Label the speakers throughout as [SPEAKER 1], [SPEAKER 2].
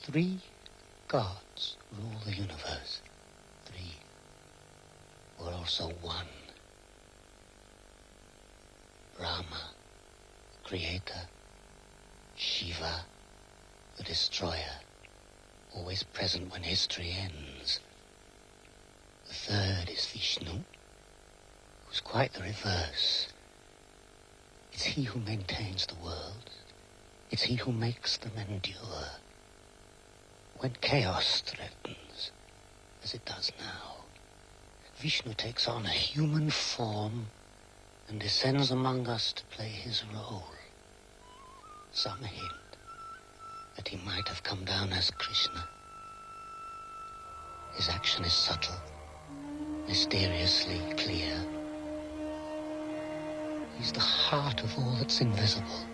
[SPEAKER 1] 3 gods rule the universe. 3 who are also one. Brahma, the creator. Shiva, the destroyer. Always present when history ends. The 3rd is Vishnu, who's quite the reverse. It's he who maintains the world. It's he who makes them endure. When chaos threatens, as it does now, Vishnu takes on a human form and descends among us to play his role. Some hint that he might have come down as Krishna. His action is subtle, mysteriously clear. He's the heart of all that's invisible.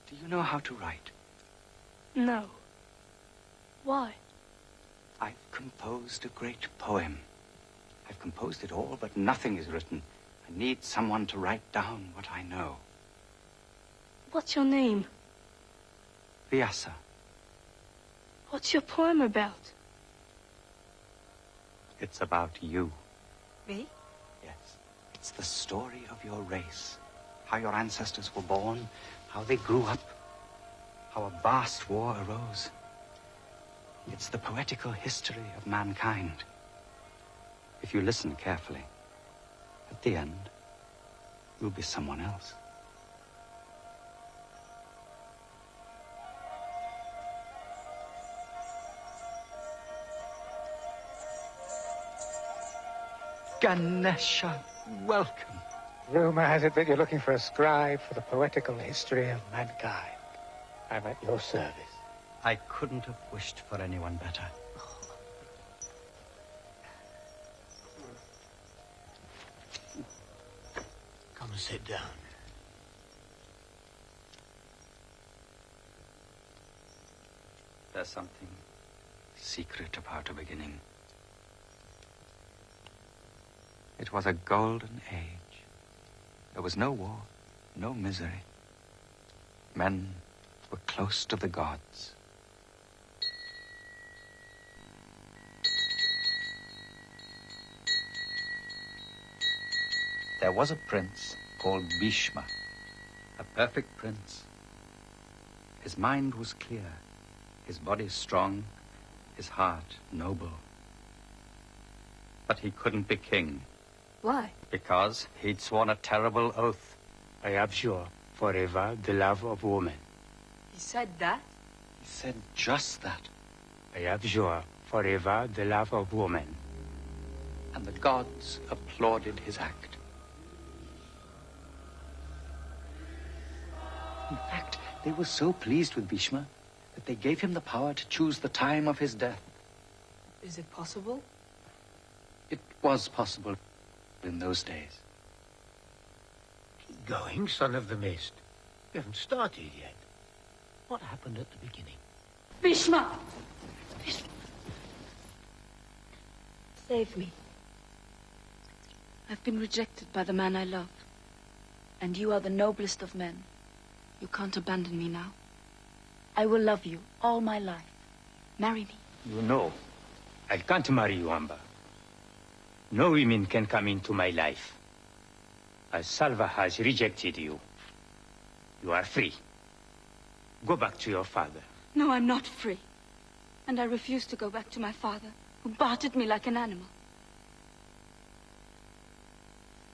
[SPEAKER 2] Do you know how to write?
[SPEAKER 3] No. Why?
[SPEAKER 2] I've composed a great poem. I've composed it all, but nothing is written. I need someone to write down what I know.
[SPEAKER 3] What's your name?
[SPEAKER 2] Vyasa.
[SPEAKER 3] What's your poem about?
[SPEAKER 2] It's about you.
[SPEAKER 3] Me?
[SPEAKER 2] Yes. It's the story of your race. How your ancestors were born, how they grew up, how a vast war arose. It's the poetical history of mankind. If you listen carefully, at the end, you'll be someone else. Ganesha, welcome.
[SPEAKER 4] Rumor has it that you're looking for a scribe for the poetical history of mankind. I'm at your service.
[SPEAKER 2] I couldn't have wished for anyone better.
[SPEAKER 4] Come and sit down.
[SPEAKER 2] There's something secret about a beginning. It was a golden age. There was no war, no misery. Men were close to the gods. There was a prince called Bhishma, a perfect prince. His mind was clear, his body strong, his heart noble. But he couldn't be king.
[SPEAKER 3] Why?
[SPEAKER 2] Because he'd sworn a terrible oath.
[SPEAKER 4] I abjure forever the love of woman.
[SPEAKER 3] He said that?
[SPEAKER 2] He said just that.
[SPEAKER 4] I abjure forever the love of woman.
[SPEAKER 2] And the gods applauded his act. In fact, they were so pleased with Bhishma that they gave him the power to choose the time of his death.
[SPEAKER 3] Is it possible?
[SPEAKER 2] It was possible in those days.
[SPEAKER 4] Keep going, son of the mist. We haven't started yet. What happened at the beginning?
[SPEAKER 3] Bhishma! Save me. I've been rejected by the man I love. And you are the noblest of men. You can't abandon me now. I will love you all my life. Marry me.
[SPEAKER 4] You know, I can't marry you, Amba. No women can come into my life. As Salva has rejected you, you are free. Go back to your father.
[SPEAKER 3] No, I'm not free. And I refuse to go back to my father, who bartered me like an animal.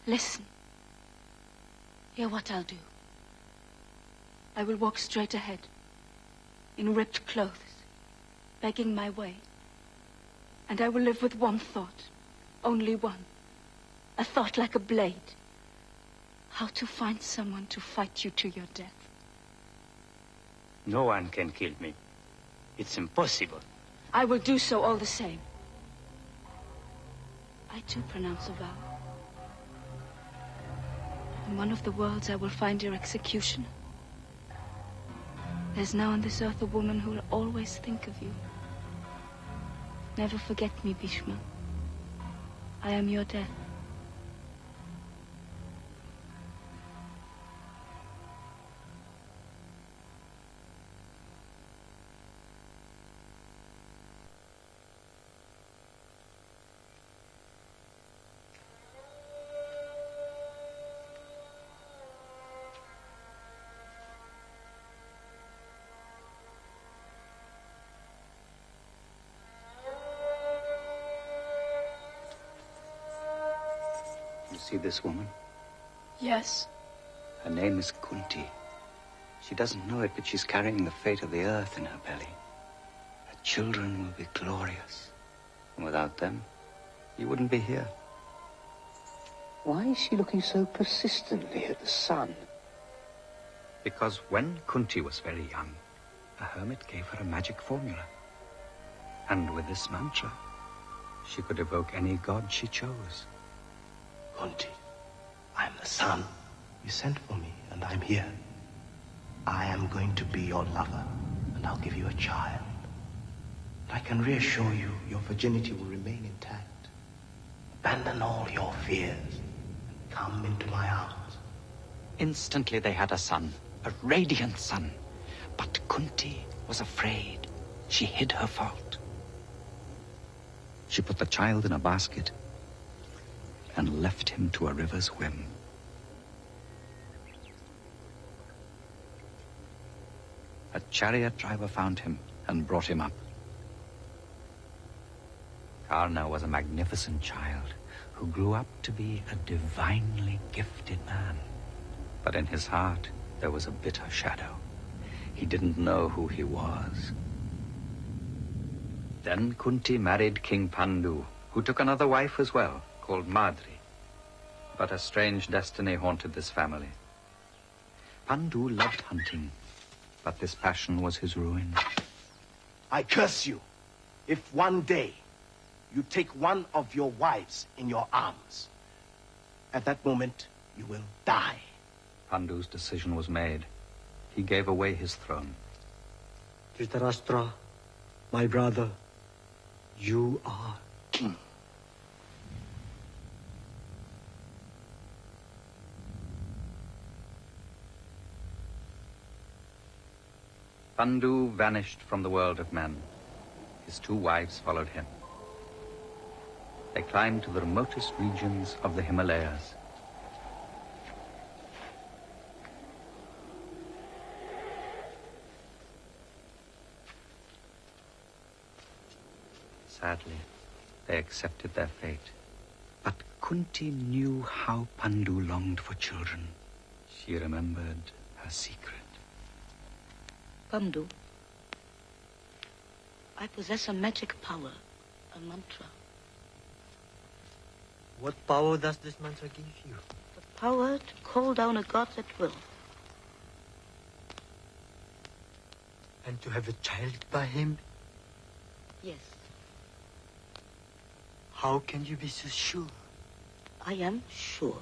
[SPEAKER 3] Listen. Hear what I'll do. I will walk straight ahead, in ripped clothes, begging my way. And I will live with one thought, only one. A thought like a blade. How to find someone to fight you to your death.
[SPEAKER 4] No one can kill me. It's impossible.
[SPEAKER 3] I will do so all the same. I too pronounce a vow. In one of the worlds I will find your executioner. There's now on this earth a woman who will always think of you. Never forget me, Bhishma. I am your death.
[SPEAKER 2] You see this woman?
[SPEAKER 3] Yes.
[SPEAKER 2] Her name is Kunti. She doesn't know it, but she's carrying the fate of the earth in her belly. Her children will be glorious. And without them, you wouldn't be here.
[SPEAKER 1] Why is she looking so persistently at the sun?
[SPEAKER 2] Because when Kunti was very young, a hermit gave her a magic formula. And with this mantra, she could evoke any god she chose.
[SPEAKER 5] Kunti, I'm the sun. You sent for me, and I'm here. I am going to be your lover, and I'll give you a child. And I can reassure you, your virginity will remain intact. Abandon all your fears, and come into my arms.
[SPEAKER 2] Instantly they had a son, a radiant son. But Kunti was afraid. She hid her fault. She put the child in a basket and left him to a river's whim. A chariot driver found him and brought him up. Karna was a magnificent child who grew up to be a divinely gifted man. But in his heart, there was a bitter shadow. He didn't know who he was. Then Kunti married King Pandu, who took another wife as well, called Madri, but a strange destiny haunted this family. Pandu loved hunting, but this passion was his ruin.
[SPEAKER 5] I curse you if one day you take one of your wives in your arms. At that moment, you will die.
[SPEAKER 2] Pandu's decision was made. He gave away his throne.
[SPEAKER 6] Dhritarashtra, my brother, you are king.
[SPEAKER 2] Pandu vanished from the world of men. His 2 wives followed him. They climbed to the remotest regions of the Himalayas. Sadly, they accepted their fate. But Kunti knew how Pandu longed for children. She remembered her secret.
[SPEAKER 3] Pandu, I possess a magic power, a mantra.
[SPEAKER 6] What power does this mantra give you?
[SPEAKER 3] The power to call down a god at will.
[SPEAKER 6] And to have a child by him?
[SPEAKER 3] Yes.
[SPEAKER 6] How can you be so sure?
[SPEAKER 3] I am sure.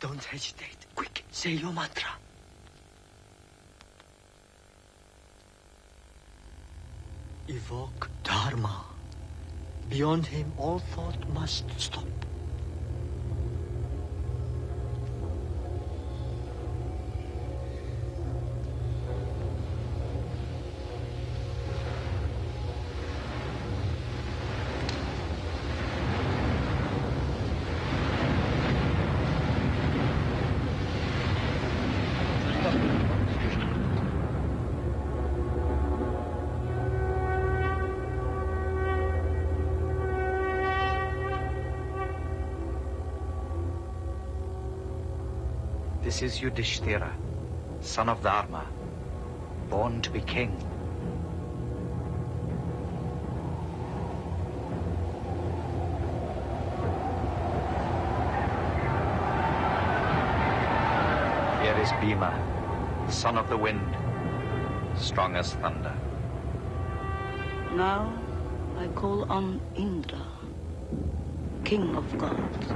[SPEAKER 6] Don't hesitate. Quick, say your mantra. Evoke Dharma. Beyond him, all thought must stop.
[SPEAKER 2] This is Yudhishthira, son of Dharma, born to be king. Here is Bhima, son of the wind, strong as thunder.
[SPEAKER 3] Now I call on Indra, king of gods.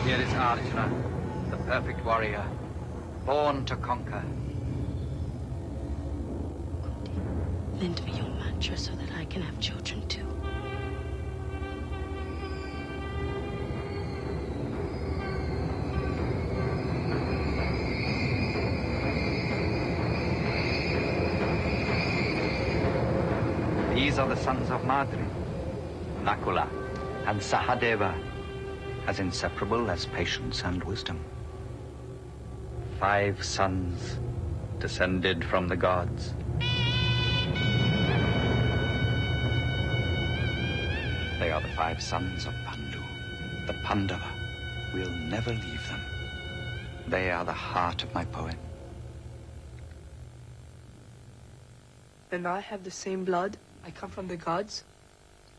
[SPEAKER 2] Here is Arjuna, the perfect warrior, born to conquer.
[SPEAKER 3] Lend me your mantra so that I can have children too.
[SPEAKER 2] These are the sons of Madri, Nakula and Sahadeva, as inseparable as patience and wisdom. 5 sons descended from the gods. They are the 5 sons of Pandu, the Pandava. We'll never leave them. They are the heart of my poem.
[SPEAKER 7] And I have the same blood? I come from the gods?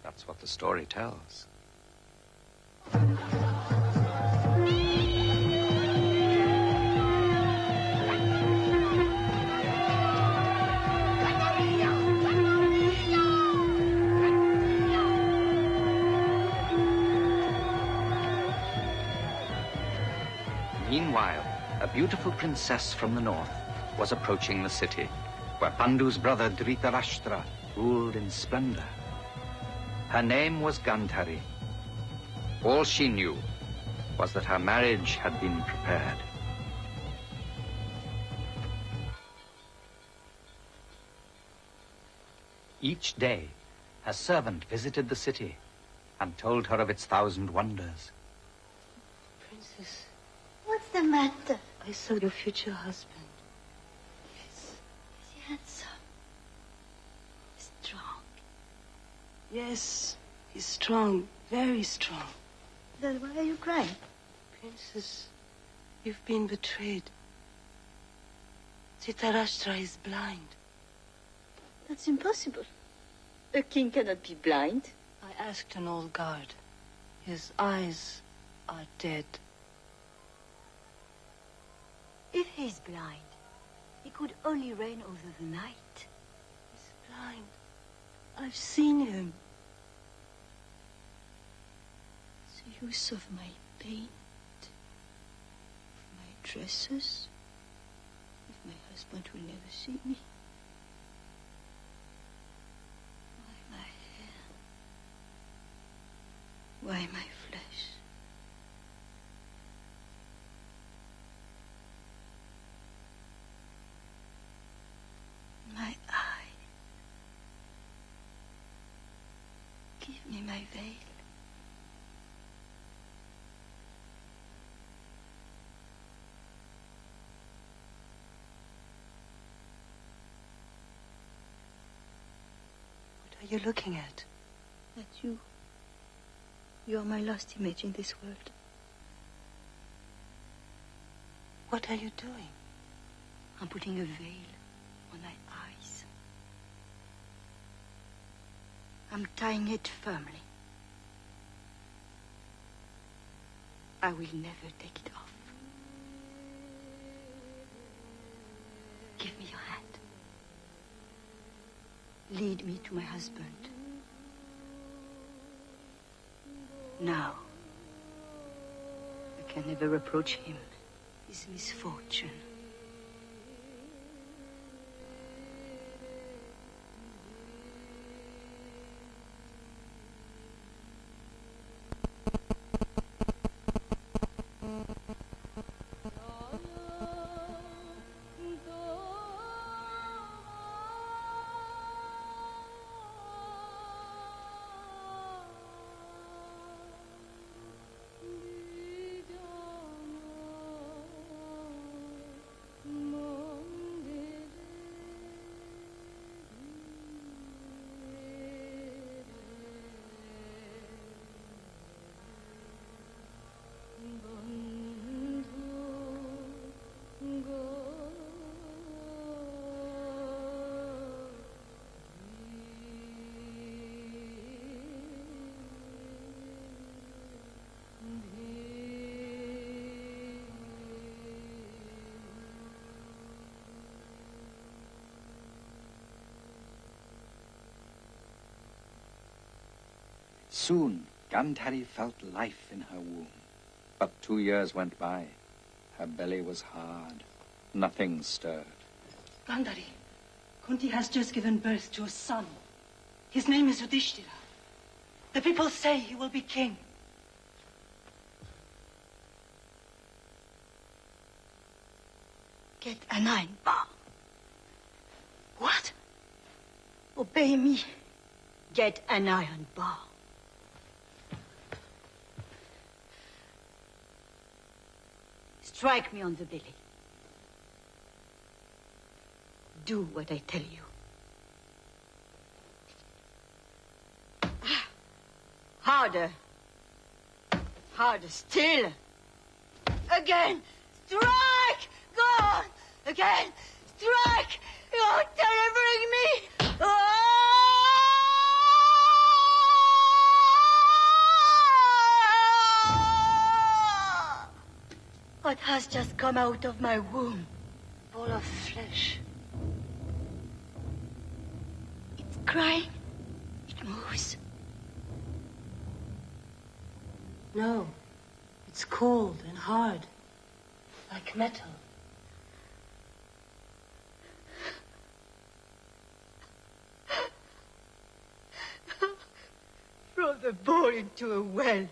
[SPEAKER 2] That's what the story tells. Meanwhile, a beautiful princess from the north was approaching the city, where Pandu's brother Dhritarashtra ruled in splendor. Her name was Gandhari. All she knew was that her marriage had been prepared. Each day, a servant visited the city and told her of its 1,000 wonders.
[SPEAKER 3] Princess,
[SPEAKER 8] What's the matter?
[SPEAKER 3] I saw your future husband.
[SPEAKER 8] Yes. Is he handsome? Strong.
[SPEAKER 3] Yes, he's strong, very strong.
[SPEAKER 8] Then why are you crying?
[SPEAKER 3] Princess,
[SPEAKER 7] You've been betrayed. Dhritarashtra is blind.
[SPEAKER 8] That's impossible. A king cannot be blind.
[SPEAKER 7] I asked an old guard. His eyes are dead.
[SPEAKER 8] If he's blind, he could only reign over the night.
[SPEAKER 7] He's blind. I've seen him.
[SPEAKER 3] The use of my paint, of my dresses, if my husband will never see me. Why my hair? Why my flesh? My eye. Give me my veil.
[SPEAKER 7] What are you looking at?
[SPEAKER 3] At you. You are my last image in this world.
[SPEAKER 7] What are you doing?
[SPEAKER 3] I'm putting a veil on my eyes. I'm tying it firmly. I will never take it off. Give me your hand. Lead me to my husband. Now, I can never reproach him his misfortune.
[SPEAKER 2] Soon, Gandhari felt life in her womb. But 2 years went by. Her belly was hard. Nothing stirred.
[SPEAKER 7] Gandhari, Kunti has just given birth to a son. His name is Yudhishthira. The people say he will be king.
[SPEAKER 3] Get an iron bar. What? Obey me. Get an iron bar. Strike me on the belly. Do what I tell you. Harder. Harder still. Again. Strike! Go on! Again! Strike! You're delivering me! What has just come out of my womb?
[SPEAKER 7] Ball of flesh.
[SPEAKER 3] It's crying. It moves.
[SPEAKER 7] No, it's cold and hard, like metal.
[SPEAKER 3] Throw the ball into a well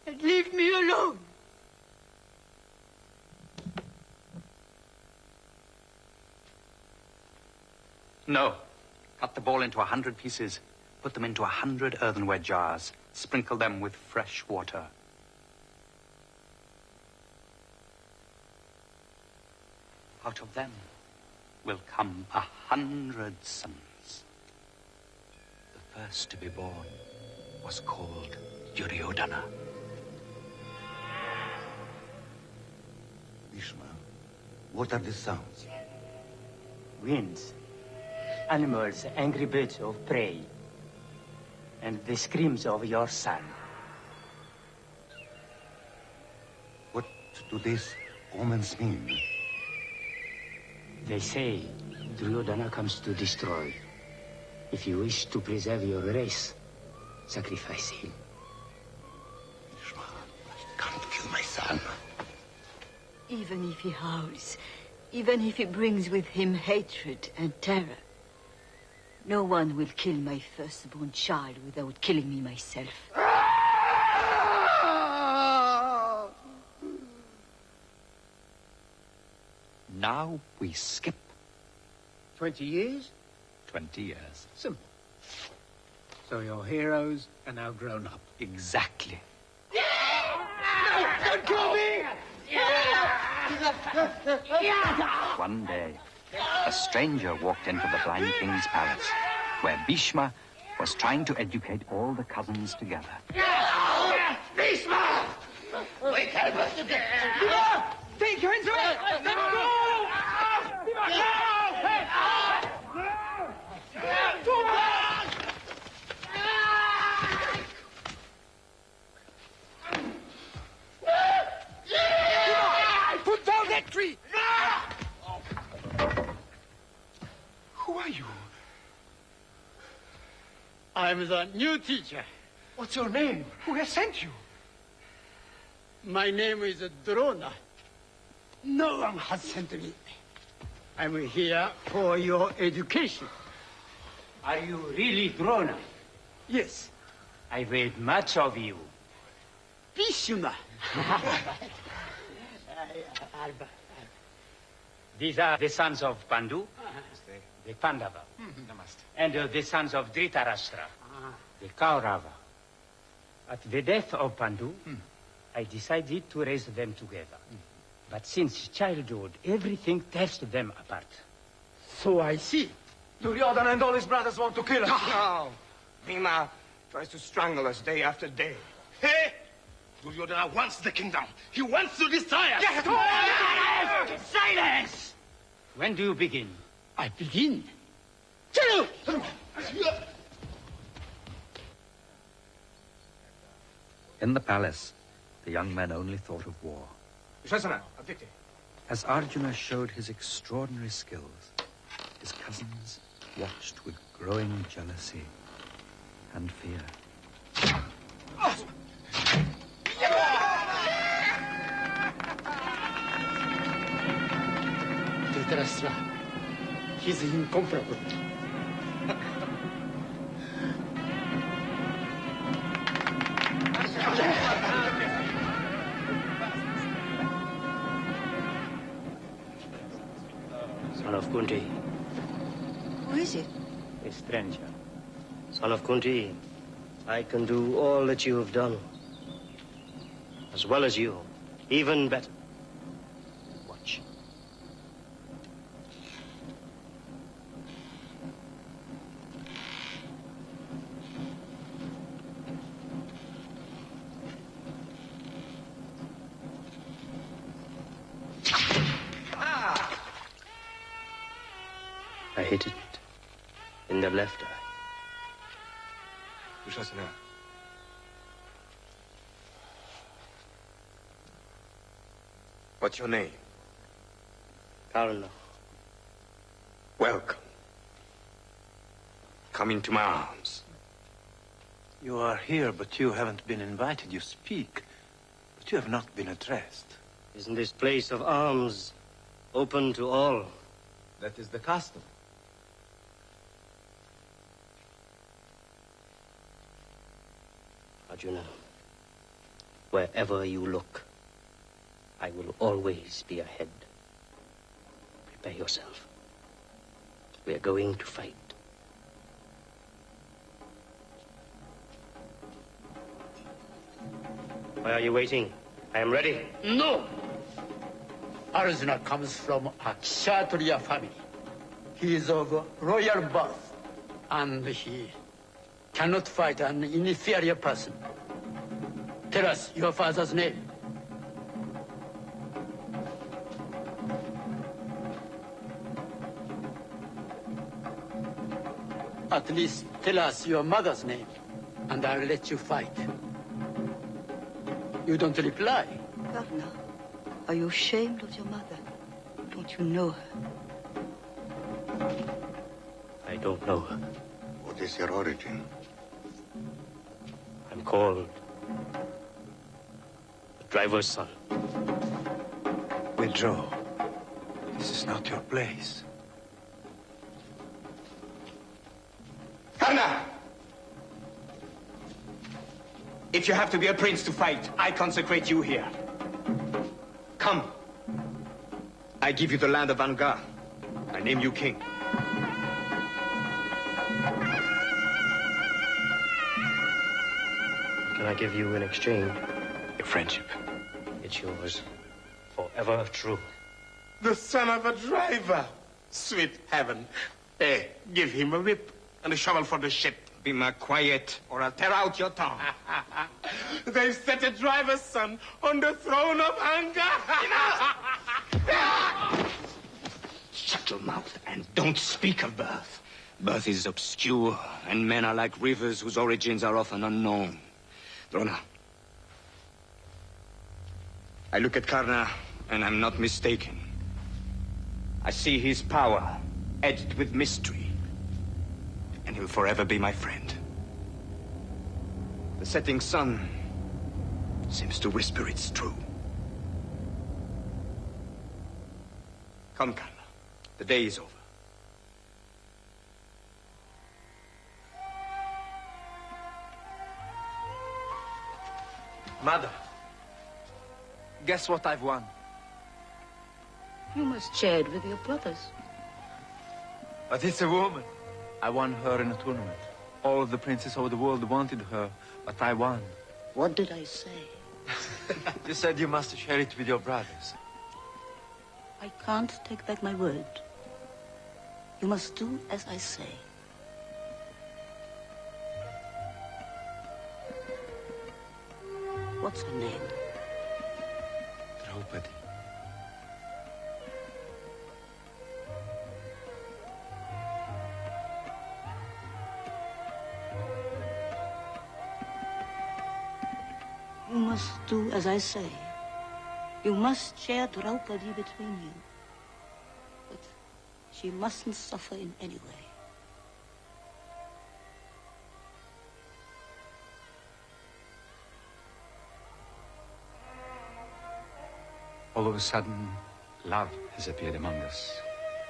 [SPEAKER 3] and leave me alone.
[SPEAKER 2] No. Cut the ball into 100 pieces. Put them into 100 earthenware jars. Sprinkle them with fresh water. Out of them will come 100 sons. The first to be born was called Duryodhana.
[SPEAKER 9] Bhishma, what are the sounds?
[SPEAKER 4] Winds, animals, angry birds of prey, and the screams of your son.
[SPEAKER 9] What do these omens mean?
[SPEAKER 4] They say Duryodhana comes to destroy. If you wish to preserve your race, sacrifice him.
[SPEAKER 9] Bhishma, I can't kill my son.
[SPEAKER 8] Even if he howls, even if he brings with him hatred and terror, no one will kill my firstborn child without killing me myself.
[SPEAKER 2] Now we skip
[SPEAKER 10] 20 years?
[SPEAKER 2] 20 years.
[SPEAKER 10] Simple. So your heroes are now grown up.
[SPEAKER 2] Exactly.
[SPEAKER 10] Don't kill me!
[SPEAKER 2] One day, a stranger walked into the blind king's palace, where Bhishma was trying to educate all the cousins together.
[SPEAKER 10] Bhishma! Wait, help us to get... Take your hands away! Let go! Put down that tree!
[SPEAKER 5] Who are you?
[SPEAKER 10] I'm the new teacher.
[SPEAKER 5] What's your name? Who has sent you?
[SPEAKER 10] My name is Drona. No one has sent me. I'm here for your education.
[SPEAKER 4] Are you really Drona?
[SPEAKER 10] Yes.
[SPEAKER 4] I've read much of you.
[SPEAKER 10] Bhishma.
[SPEAKER 4] These are the sons of Pandu, the Pandava, and the sons of Dhritarashtra, the Kaurava. At the death of Pandu, I decided to raise them together. But since childhood, everything tears them apart.
[SPEAKER 10] So I see.
[SPEAKER 5] Duryodhana and all his brothers want to kill us. No. Bhima tries to strangle us day after day.
[SPEAKER 11] Hey! Duryodhana wants the kingdom. He wants to destroy us.
[SPEAKER 10] Yes!
[SPEAKER 4] Silence! When do you begin?
[SPEAKER 10] I begin.
[SPEAKER 2] In the palace, the young men only thought of war. As Arjuna showed his extraordinary skills, his cousins watched with growing jealousy and fear.
[SPEAKER 10] Dhritarashtra, he's incomparable.
[SPEAKER 12] Son of Kunti.
[SPEAKER 8] Who is it?
[SPEAKER 4] A stranger.
[SPEAKER 12] Son of Kunti, I can do all that you have done. As well as you. Even better. Watch. I hit it in the left eye.
[SPEAKER 5] Dushasana. What's your name?
[SPEAKER 12] Karna.
[SPEAKER 5] Welcome. Come into my arms.
[SPEAKER 13] You are here, but you haven't been invited. You speak, but you have not been addressed.
[SPEAKER 12] Isn't this place of arms open to all?
[SPEAKER 13] That is the custom.
[SPEAKER 12] Arjuna, wherever you look, I will always be ahead. Prepare yourself. We are going to fight. Why are you waiting? I am ready.
[SPEAKER 10] No! Arjuna comes from a Kshatriya family. He is of royal birth, and he cannot fight an inferior person. Tell us your father's name. At least tell us your mother's name, and I'll let you fight. You don't reply.
[SPEAKER 8] Karna, are you ashamed of your mother? Don't you know her?
[SPEAKER 12] I don't know her.
[SPEAKER 9] What is your origin?
[SPEAKER 12] I'm called the driver's son.
[SPEAKER 13] Withdraw. This is not your place.
[SPEAKER 2] Karna! If you have to be a prince to fight, I consecrate you here. Come. I give you the land of Manquer. I name you king.
[SPEAKER 12] What can I give you in exchange?
[SPEAKER 2] Your friendship.
[SPEAKER 12] It's yours. Forever true.
[SPEAKER 11] The son of a driver. Sweet heaven. Hey, give him a whip and a shovel for the ship.
[SPEAKER 2] Be more quiet, or I'll tear out your tongue.
[SPEAKER 11] They've set a driver's son on the throne of anger.
[SPEAKER 2] Shut your mouth and don't speak of birth. Birth is obscure, and men are like rivers whose origins are often unknown. Drona, I look at Karna, and I'm not mistaken. I see his power edged with mystery, and he'll forever be my friend. The setting sun seems to whisper it's true. Come, Karna. The day is over.
[SPEAKER 13] Mother, guess what I've won?
[SPEAKER 3] You must share it with your brothers.
[SPEAKER 13] But it's a woman. I won her in a tournament. All of the princes of the world wanted her, but I won.
[SPEAKER 1] What did I say?
[SPEAKER 13] You said you must share it with your brothers.
[SPEAKER 1] I can't take back my word. You must do as I say. What's her name?
[SPEAKER 13] Draupadi.
[SPEAKER 1] You must do as I say. You must share Draupadi between you. But she mustn't suffer in any way.
[SPEAKER 14] All of a sudden, love has appeared among us,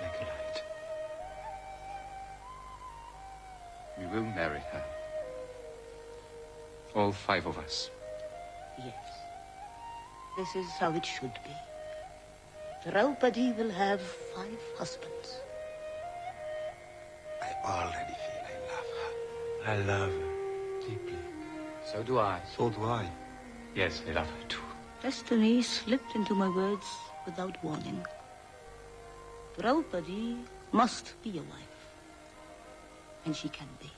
[SPEAKER 14] like a light. We will marry her. All 5 of us.
[SPEAKER 1] Yes. This is how it should be. Draupadi will have 5 husbands.
[SPEAKER 9] I already feel I love her.
[SPEAKER 13] I love her deeply.
[SPEAKER 14] So do I.
[SPEAKER 9] So do I.
[SPEAKER 14] Yes, I love her too.
[SPEAKER 1] Destiny slipped into my words without warning. Draupadi must be a wife. And she can be.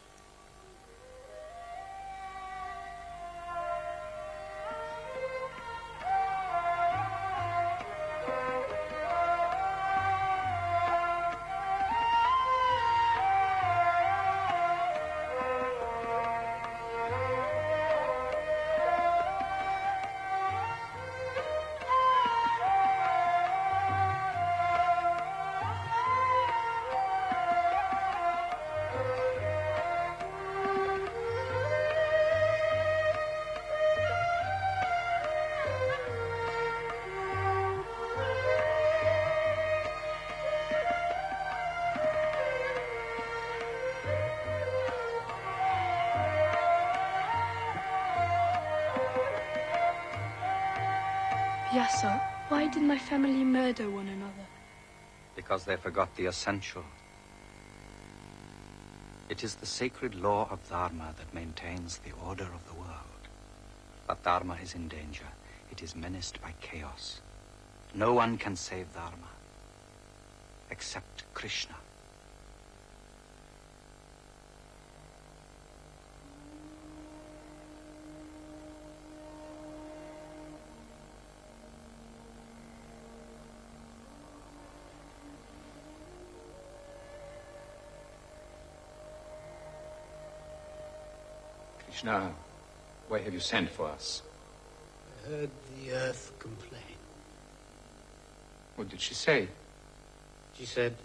[SPEAKER 15] Vyasa, why did my family murder one another?
[SPEAKER 16] Because they forgot the essential. It is the sacred law of Dharma that maintains the order of the world. But Dharma is in danger. It is menaced by chaos. No one can save Dharma, except Krishna.
[SPEAKER 14] Krishna, why have you sent for us?
[SPEAKER 10] I heard the earth complain.
[SPEAKER 14] What did she say?
[SPEAKER 10] She said,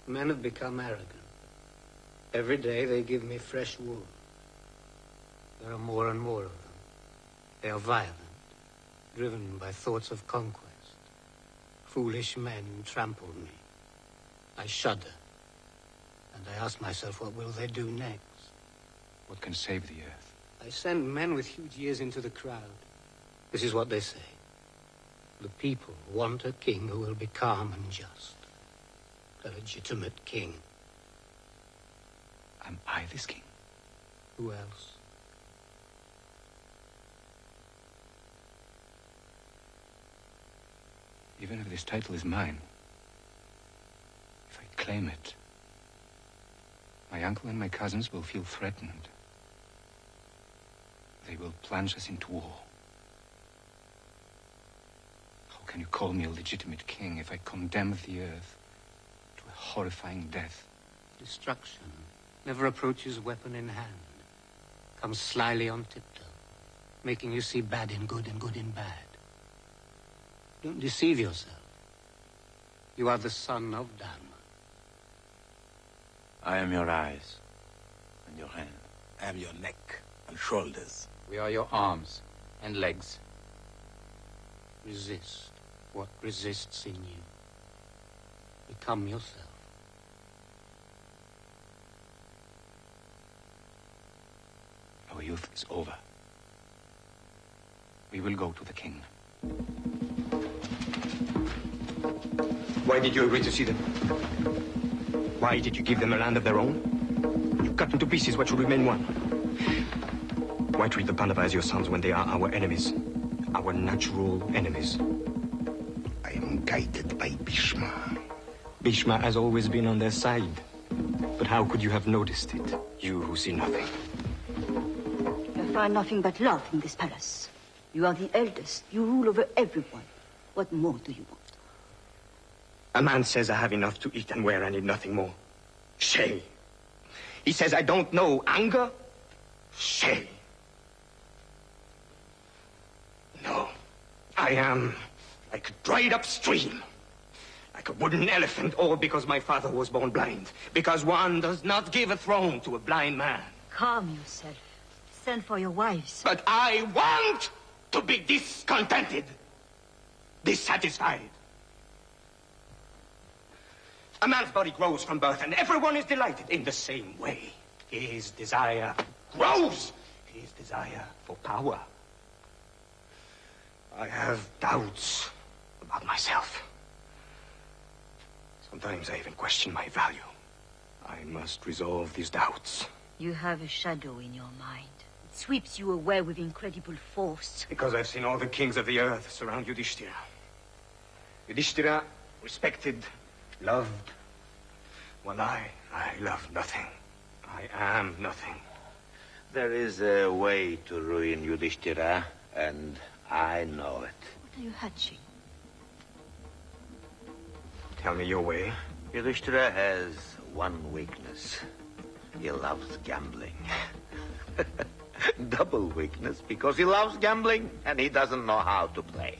[SPEAKER 10] men have become arrogant. Every day they give me fresh wool. There are more and more of them. They are violent, driven by thoughts of conquest. Foolish men trample me. I shudder. And I ask myself, what will they do next?
[SPEAKER 14] What can save the earth?
[SPEAKER 10] I send men with huge ears into the crowd. This is what they say. The people want a king who will be calm and just. A legitimate king.
[SPEAKER 14] Am I this king?
[SPEAKER 10] Who else?
[SPEAKER 14] Even if this title is mine, if I claim it, my uncle and my cousins will feel threatened. They will plunge us into war. How can you call me a legitimate king if I condemn the earth to a horrifying death?
[SPEAKER 10] Destruction never approaches weapon in hand. Comes slyly on tiptoe, making you see bad in good and good in bad. Don't deceive yourself. You are the son of Dharma.
[SPEAKER 9] I am your eyes and your hand. I am your neck and shoulders.
[SPEAKER 4] We are your arms and legs.
[SPEAKER 10] Resist what resists in you. Become yourself.
[SPEAKER 14] Our youth is over. We will go to the king.
[SPEAKER 17] Why did you agree to see them? Why did you give them a land of their own? You cut into pieces what should remain one. Why treat the Pandavas as your sons when they are our enemies? Our natural enemies.
[SPEAKER 9] I am guided by Bhishma.
[SPEAKER 17] Bhishma has always been on their side. But how could you have noticed it? You who see nothing.
[SPEAKER 8] You find nothing but love in this palace. You are the eldest. You rule over everyone. What more do you want?
[SPEAKER 17] A man says I have enough to eat and wear, I need nothing more. Shame. He says I don't know anger. Shame. No. I am like a dried up stream. Like a wooden elephant, all because my father was born blind. Because one does not give a throne to a blind man.
[SPEAKER 8] Calm yourself. Send for your wives.
[SPEAKER 17] But I want to be discontented. Dissatisfied. A man's body grows from birth, and everyone is delighted in the same way. His desire grows. His desire for power. I have doubts about myself. Sometimes I even question my value. I must resolve these doubts.
[SPEAKER 8] You have a shadow in your mind. It sweeps you away with incredible force.
[SPEAKER 17] Because I've seen all the kings of the earth surround Yudhishthira. Yudhishthira, respected, loved. While I love nothing. I am nothing.
[SPEAKER 9] There is a way to ruin Yudhishthira, and I know it.
[SPEAKER 8] What are you hatching?
[SPEAKER 17] Tell me your way.
[SPEAKER 9] Yudhishthira has one weakness. He loves gambling. Double weakness, because he loves gambling, and he doesn't know how to play.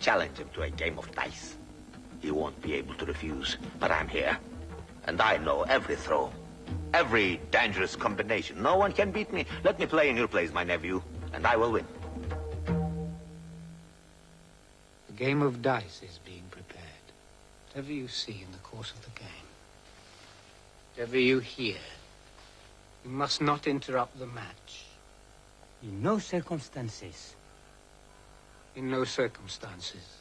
[SPEAKER 9] Challenge him to a game of dice. He won't be able to refuse, but I'm here. And I know every throw, every dangerous combination. No one can beat me. Let me play in your place, my nephew, and I will win.
[SPEAKER 10] The game of dice is being prepared. Whatever you see in the course of the game, whatever you hear, you must not interrupt the match.
[SPEAKER 6] In no circumstances.
[SPEAKER 10] In no circumstances.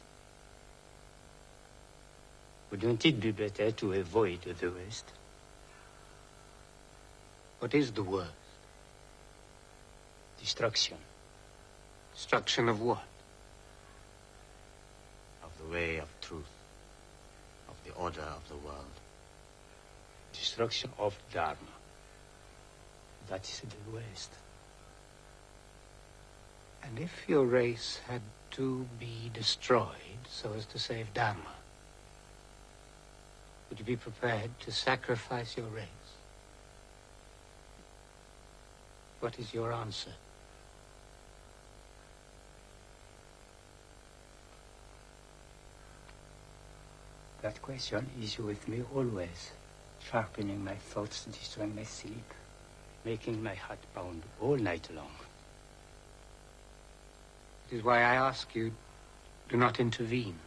[SPEAKER 6] Wouldn't it be better to avoid the worst?
[SPEAKER 10] What is the worst?
[SPEAKER 6] Destruction.
[SPEAKER 10] Destruction of what?
[SPEAKER 6] Of the way of truth. Of the order of the world. Destruction of Dharma. That is the worst.
[SPEAKER 10] And if your race had to be destroyed so as to save Dharma, would you be prepared to sacrifice your race?
[SPEAKER 6] What is your answer? That question is with me always, sharpening my thoughts, destroying my sleep, making my heart pound all night long. It is why I ask you, do not intervene.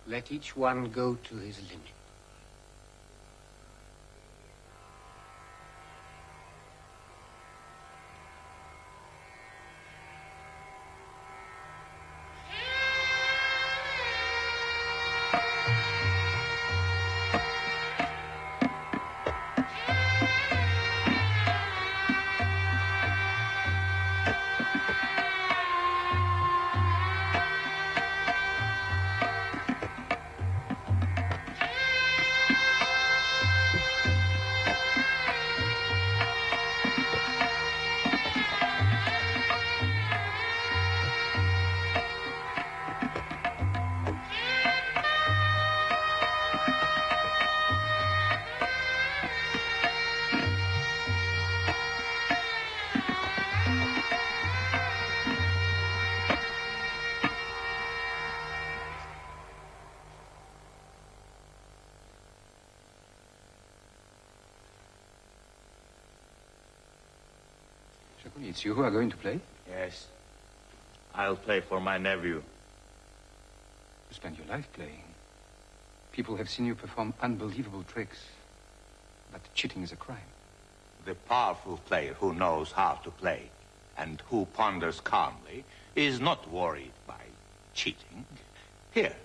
[SPEAKER 6] Let each one go to his limit.
[SPEAKER 14] It's you who are going to play?
[SPEAKER 9] Yes. I'll play for my nephew.
[SPEAKER 14] You spend your life playing. People have seen you perform unbelievable tricks. But cheating is a crime.
[SPEAKER 9] The powerful player who knows how to play and who ponders calmly is not worried by cheating. Here,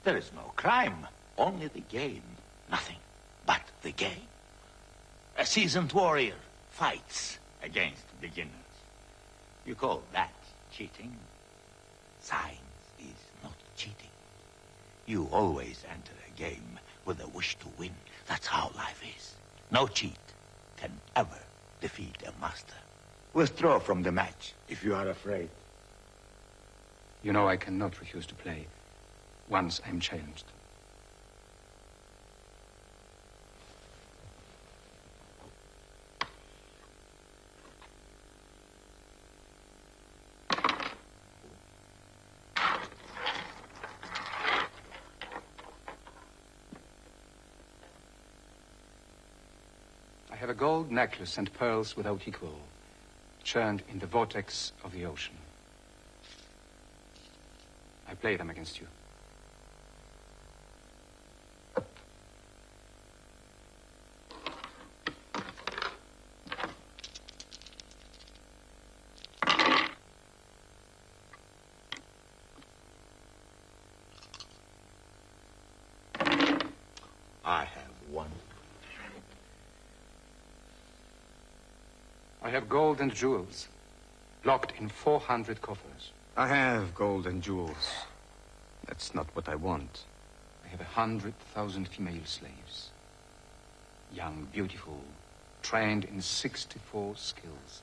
[SPEAKER 9] there is no crime, only the game. Nothing but the game. A seasoned warrior fights against beginners. You call that cheating? Science is not cheating. You always enter a game with a wish to win. That's how life is. No cheat can ever defeat a master. Withdraw from the match if you are afraid.
[SPEAKER 14] You know I cannot refuse to play once I'm challenged. I have a gold necklace and pearls without equal, churned in the vortex of the ocean. I play them against you.
[SPEAKER 9] I have won.
[SPEAKER 14] I have gold and jewels, locked in 400 coffers.
[SPEAKER 17] I have gold and jewels. That's not what I want.
[SPEAKER 14] I have 100,000 female slaves. Young, beautiful, trained in 64 skills.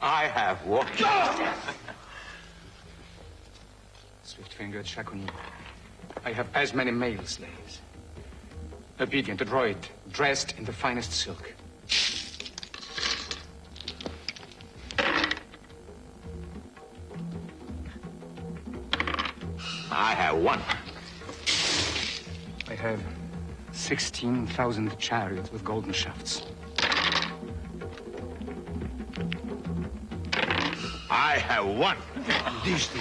[SPEAKER 9] I have won.
[SPEAKER 14] Swift-fingered Chaconnier. I have as many male slaves. Obedient, adroit, dressed in the finest silk.
[SPEAKER 9] I have won.
[SPEAKER 14] I have 16,000 chariots with golden shafts.
[SPEAKER 9] I have won.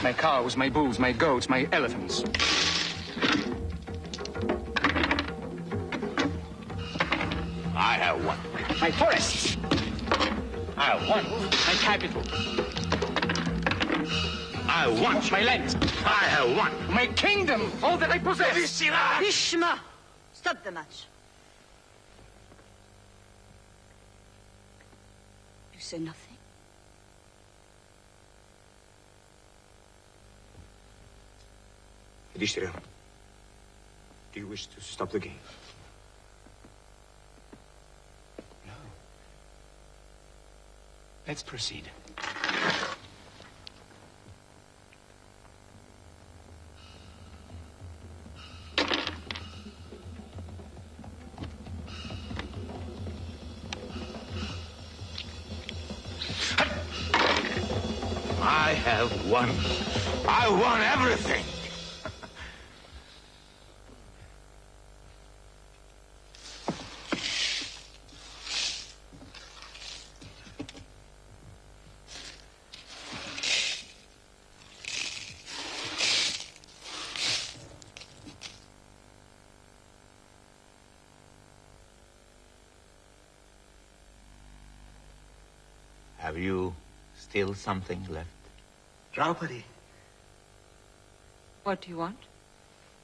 [SPEAKER 14] My cows, my bulls, my goats, my elephants.
[SPEAKER 9] I have won.
[SPEAKER 14] My forests.
[SPEAKER 9] I have won.
[SPEAKER 14] My capital.
[SPEAKER 9] I won.
[SPEAKER 14] My lands.
[SPEAKER 9] I have won.
[SPEAKER 14] My kingdom. All that I possess.
[SPEAKER 8] Ishma! Stop the match. You say nothing?
[SPEAKER 17] Yudhishthira, Do you wish to stop the game? No. Let's proceed.
[SPEAKER 9] I have won. I won everything. Have you still something left?
[SPEAKER 5] Draupadi,
[SPEAKER 8] What do you want?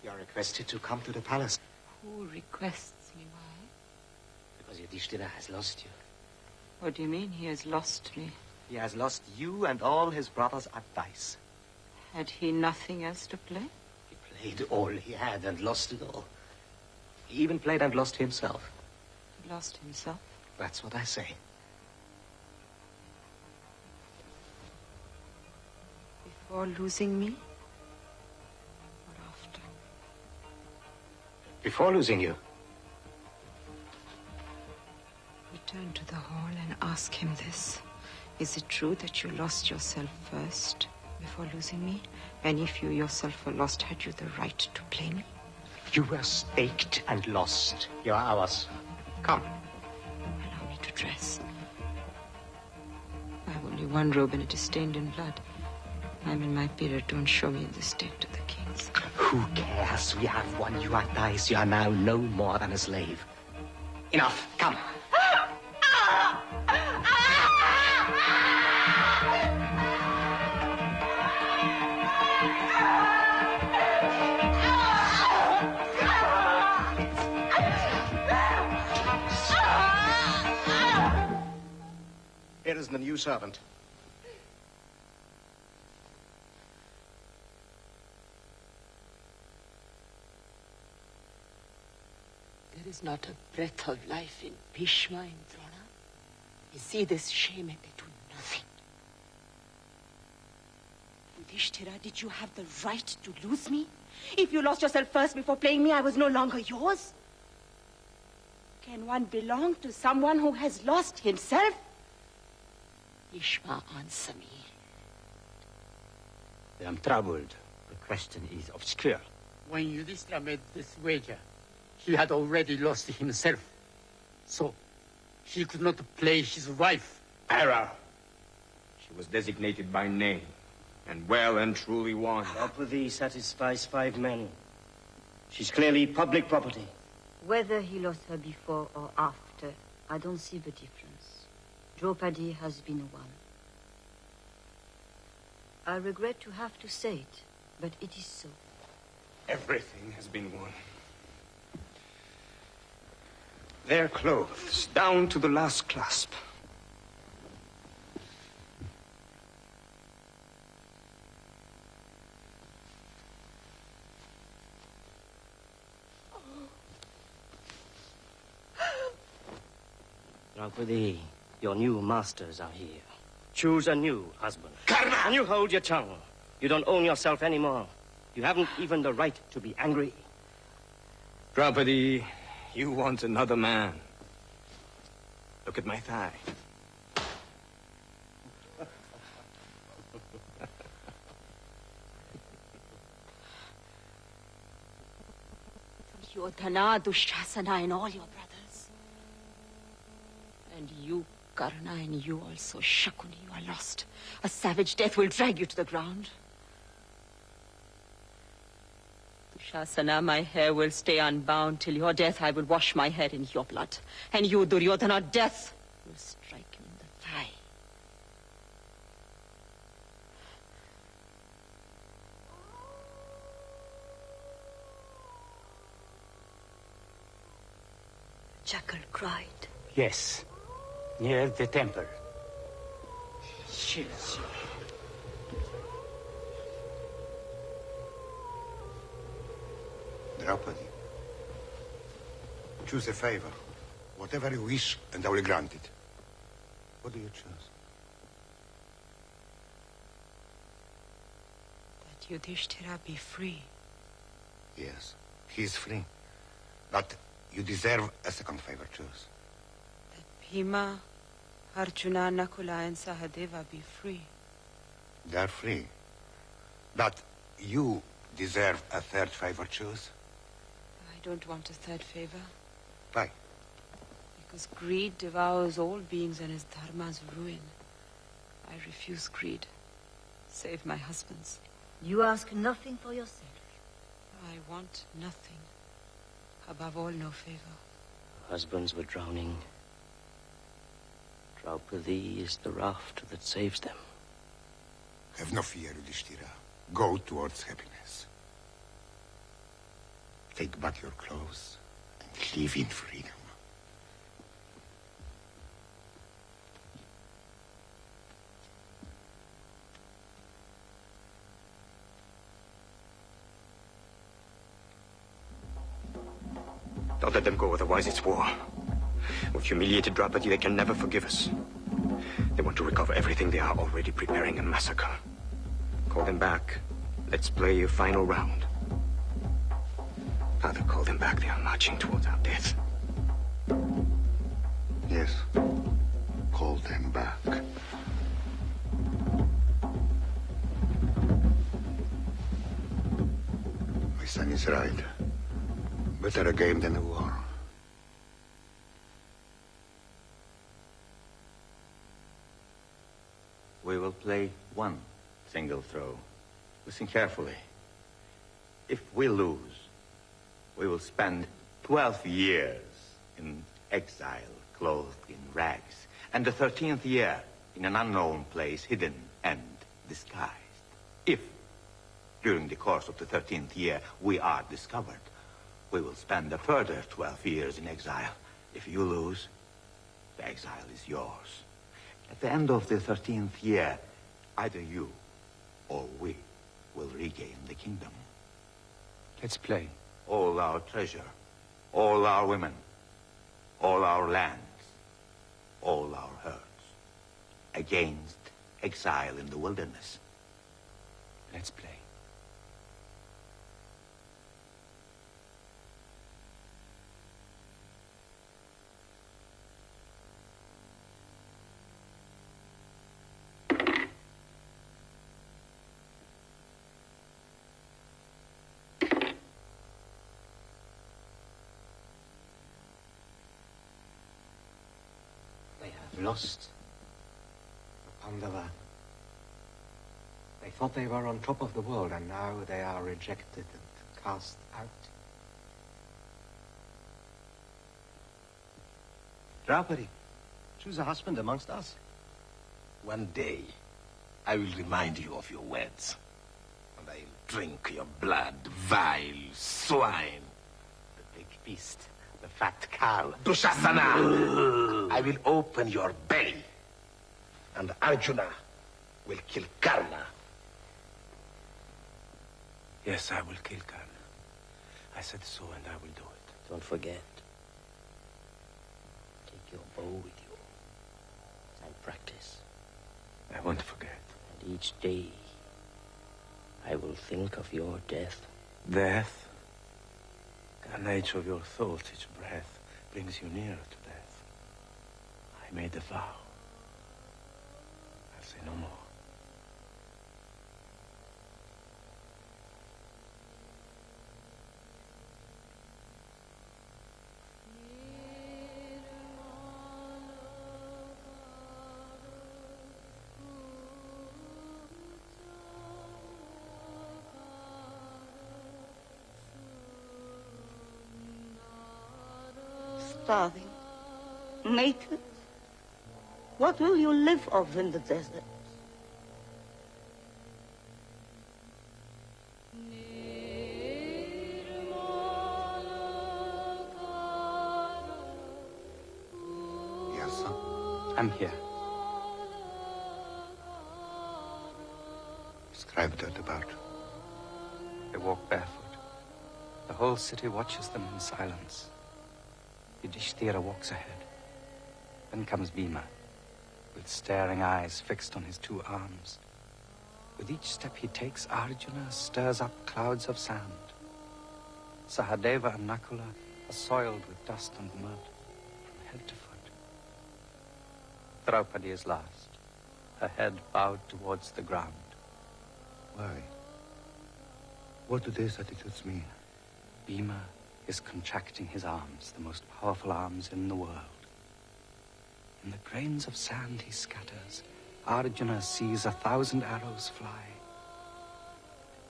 [SPEAKER 5] you are requested to come to the palace.
[SPEAKER 8] Who requests me? Why?
[SPEAKER 12] Because Yudhishthira has lost you.
[SPEAKER 8] What do you mean he has lost me?
[SPEAKER 5] He has lost you and all his brothers at dice.
[SPEAKER 8] Had he nothing else to play?
[SPEAKER 12] He played all he had and lost it all.
[SPEAKER 5] He even played and lost himself.
[SPEAKER 8] He lost himself?
[SPEAKER 5] That's what I say.
[SPEAKER 8] Before losing me? Or after?
[SPEAKER 12] Before losing you.
[SPEAKER 8] Return to the hall and ask him this. Is it true that you lost yourself first before losing me? And if you yourself were lost, had you the right to play me?
[SPEAKER 12] You were staked and lost. You are ours. Come.
[SPEAKER 8] Allow me to dress. I have only one robe and it is stained in blood. I'm in my period. Don't show me in this state to the kings.
[SPEAKER 12] Who cares? We have won you at dice. You are now no more than a slave. Enough. Come.
[SPEAKER 5] Here is the new servant.
[SPEAKER 8] There is not a breath of life in Bhishma and Drona. You see this shame and they do nothing.
[SPEAKER 18] Yudhishthira, did you have the right to lose me? If you lost yourself first before playing me, I was no longer yours. Can one belong to someone who has lost himself?
[SPEAKER 8] Bhishma, answer me.
[SPEAKER 4] I am troubled. The question is obscure.
[SPEAKER 10] When Yudhishthira made this wager, he had already lost himself. So, he could not play his wife.
[SPEAKER 17] Error. She was designated by name, and well and truly won.
[SPEAKER 12] Draupadi satisfies 5 men. She's clearly public property.
[SPEAKER 8] Whether he lost her before or after, I don't see the difference. Draupadi has been won. I regret to have to say it, but it is so.
[SPEAKER 17] Everything has been won. Their clothes, down to the last clasp.
[SPEAKER 12] Draupadi, your new masters are here. Choose a new husband. Karna! And you hold your tongue. You don't own yourself anymore. You haven't even the right to be angry.
[SPEAKER 17] Draupadi, you want another man. Look at my thigh.
[SPEAKER 18] Duryodhana, Dushasana, and all your brothers.
[SPEAKER 8] And you, Karna, and you also, Shakuni, you are lost. A savage death will drag you to the ground. Dushasana, my hair will stay unbound. Till your death, I will wash my head in your blood. And you, Duryodhana, death will strike you in the thigh.
[SPEAKER 18] The jackal cried.
[SPEAKER 4] Yes, near the temple.
[SPEAKER 12] Shit.
[SPEAKER 5] Draupadi,
[SPEAKER 19] Choose a favor. Whatever you wish, and I will grant it. What do you choose?
[SPEAKER 18] That Yudhishthira be free.
[SPEAKER 19] Yes, he is free. But you deserve a second favor. Choose.
[SPEAKER 18] Bhima, Arjuna, Nakula, and Sahadeva be free.
[SPEAKER 19] They're free. But you deserve a third favor. Choose.
[SPEAKER 18] I don't want a third favor.
[SPEAKER 19] Why?
[SPEAKER 18] Because greed devours all beings and is dharma's ruin. I refuse greed. Save my husbands.
[SPEAKER 8] You ask nothing for yourself.
[SPEAKER 18] I want nothing. Above all, no favor.
[SPEAKER 12] Husbands were drowning. Draupadi is the raft that saves them.
[SPEAKER 19] Have no fear, Yudhishthira. Go towards happiness. Take back your clothes and live in freedom.
[SPEAKER 17] Don't let them go, otherwise it's war. We've humiliated Draupadi, they can never forgive us. They want to recover everything, they are already preparing a massacre. Call them back. Let's play a final round. Father, call them back, they are marching towards our death.
[SPEAKER 19] Yes. Call them back. My son is right. Better a game than a war.
[SPEAKER 6] We will play one single throw. Listen carefully. If we lose, we will spend 12 years in exile, clothed in rags, and the 13th year in an unknown place, hidden and disguised. If, during the course of the 13th year, we are discovered, we will spend a further 12 years in exile. If you lose, the exile is yours. At the end of the 13th year, either you or we will regain the kingdom.
[SPEAKER 14] Let's play.
[SPEAKER 6] All our treasure, all our women, all our lands, all our herds, against exile in the wilderness.
[SPEAKER 14] Let's play.
[SPEAKER 5] Lost. Pandava. They thought they were on top of the world, and now they are rejected and cast out.
[SPEAKER 11] Draupadi, choose a husband amongst us. One day, I will remind you of your words. And I'll drink your blood, vile swine. The big beast, the fat cow. Dushasana! I will open your belly. And Arjuna will kill Karna.
[SPEAKER 5] Yes, I will kill Karna. I said so, and I will do it.
[SPEAKER 12] Don't forget. Take your bow with you and practice.
[SPEAKER 5] I won't forget.
[SPEAKER 12] And each day, I will think of your death.
[SPEAKER 5] Death? The nature of your thoughts, each breath, brings you nearer to death. I made a vow. I'll say no more.
[SPEAKER 20] Starving, naked. What will you live of in the desert?
[SPEAKER 19] Yes, sir.
[SPEAKER 14] I'm here.
[SPEAKER 19] Describe that about.
[SPEAKER 14] They walk barefoot. The whole city watches them in silence.
[SPEAKER 16] Yudhishthira walks ahead. Then comes Bhima, with staring eyes fixed on his two arms. With each step he takes, Arjuna stirs up clouds of sand. Sahadeva and Nakula are soiled with dust and mud, from head to foot. Draupadi is last, her head bowed towards the ground.
[SPEAKER 19] Why? What do these attitudes mean?
[SPEAKER 16] Bhima is contracting his arms, the most powerful arms in the world. In the grains of sand he scatters, Arjuna sees 1,000 arrows fly.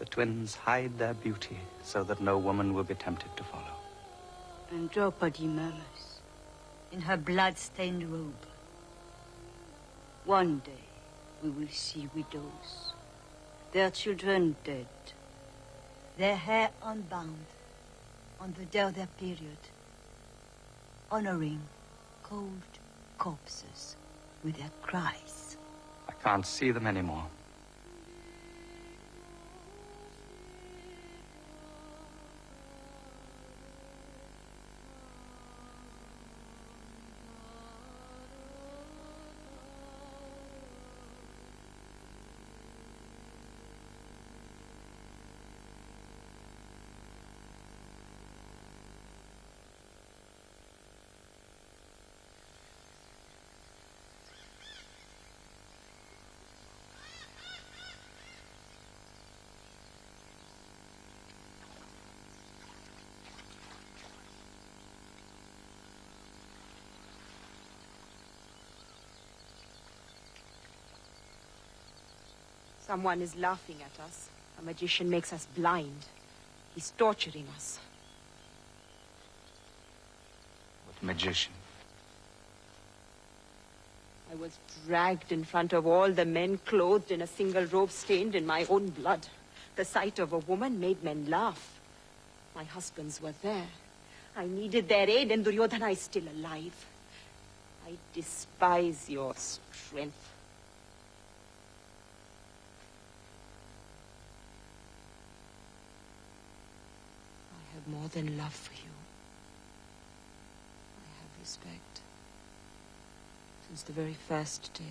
[SPEAKER 16] The twins hide their beauty so that no woman will be tempted to follow.
[SPEAKER 8] And Draupadi murmurs in her blood-stained robe. One day we will see widows, their children dead, their hair unbound on the day of their period, honoring cold corpses with their cries.
[SPEAKER 16] I can't see them anymore.
[SPEAKER 18] Someone is laughing at us. A magician makes us blind. He's torturing us.
[SPEAKER 14] What magician?
[SPEAKER 18] I was dragged in front of all the men, clothed in a single robe stained in my own blood. The sight of a woman made men laugh. My husbands were there. I needed their aid, and Duryodhana is still alive. I despise your strength. I have more than love for you. I have respect. Since the very first day.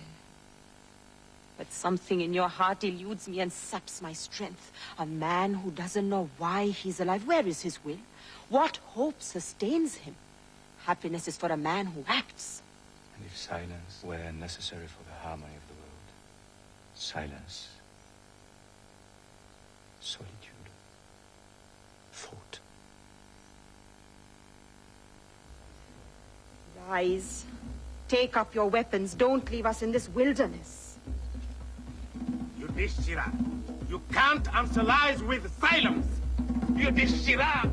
[SPEAKER 18] But something in your heart eludes me and saps my strength. A man who doesn't know why he's alive. Where is his will? What hope sustains him? Happiness is for a man who acts.
[SPEAKER 14] And if silence were necessary for the harmony of the world, silence, solitude, thought.
[SPEAKER 18] Rise. Take up your weapons. Don't leave us in this wilderness.
[SPEAKER 11] Yudhishthira, you can't answer lies with silence. Yudhishthira,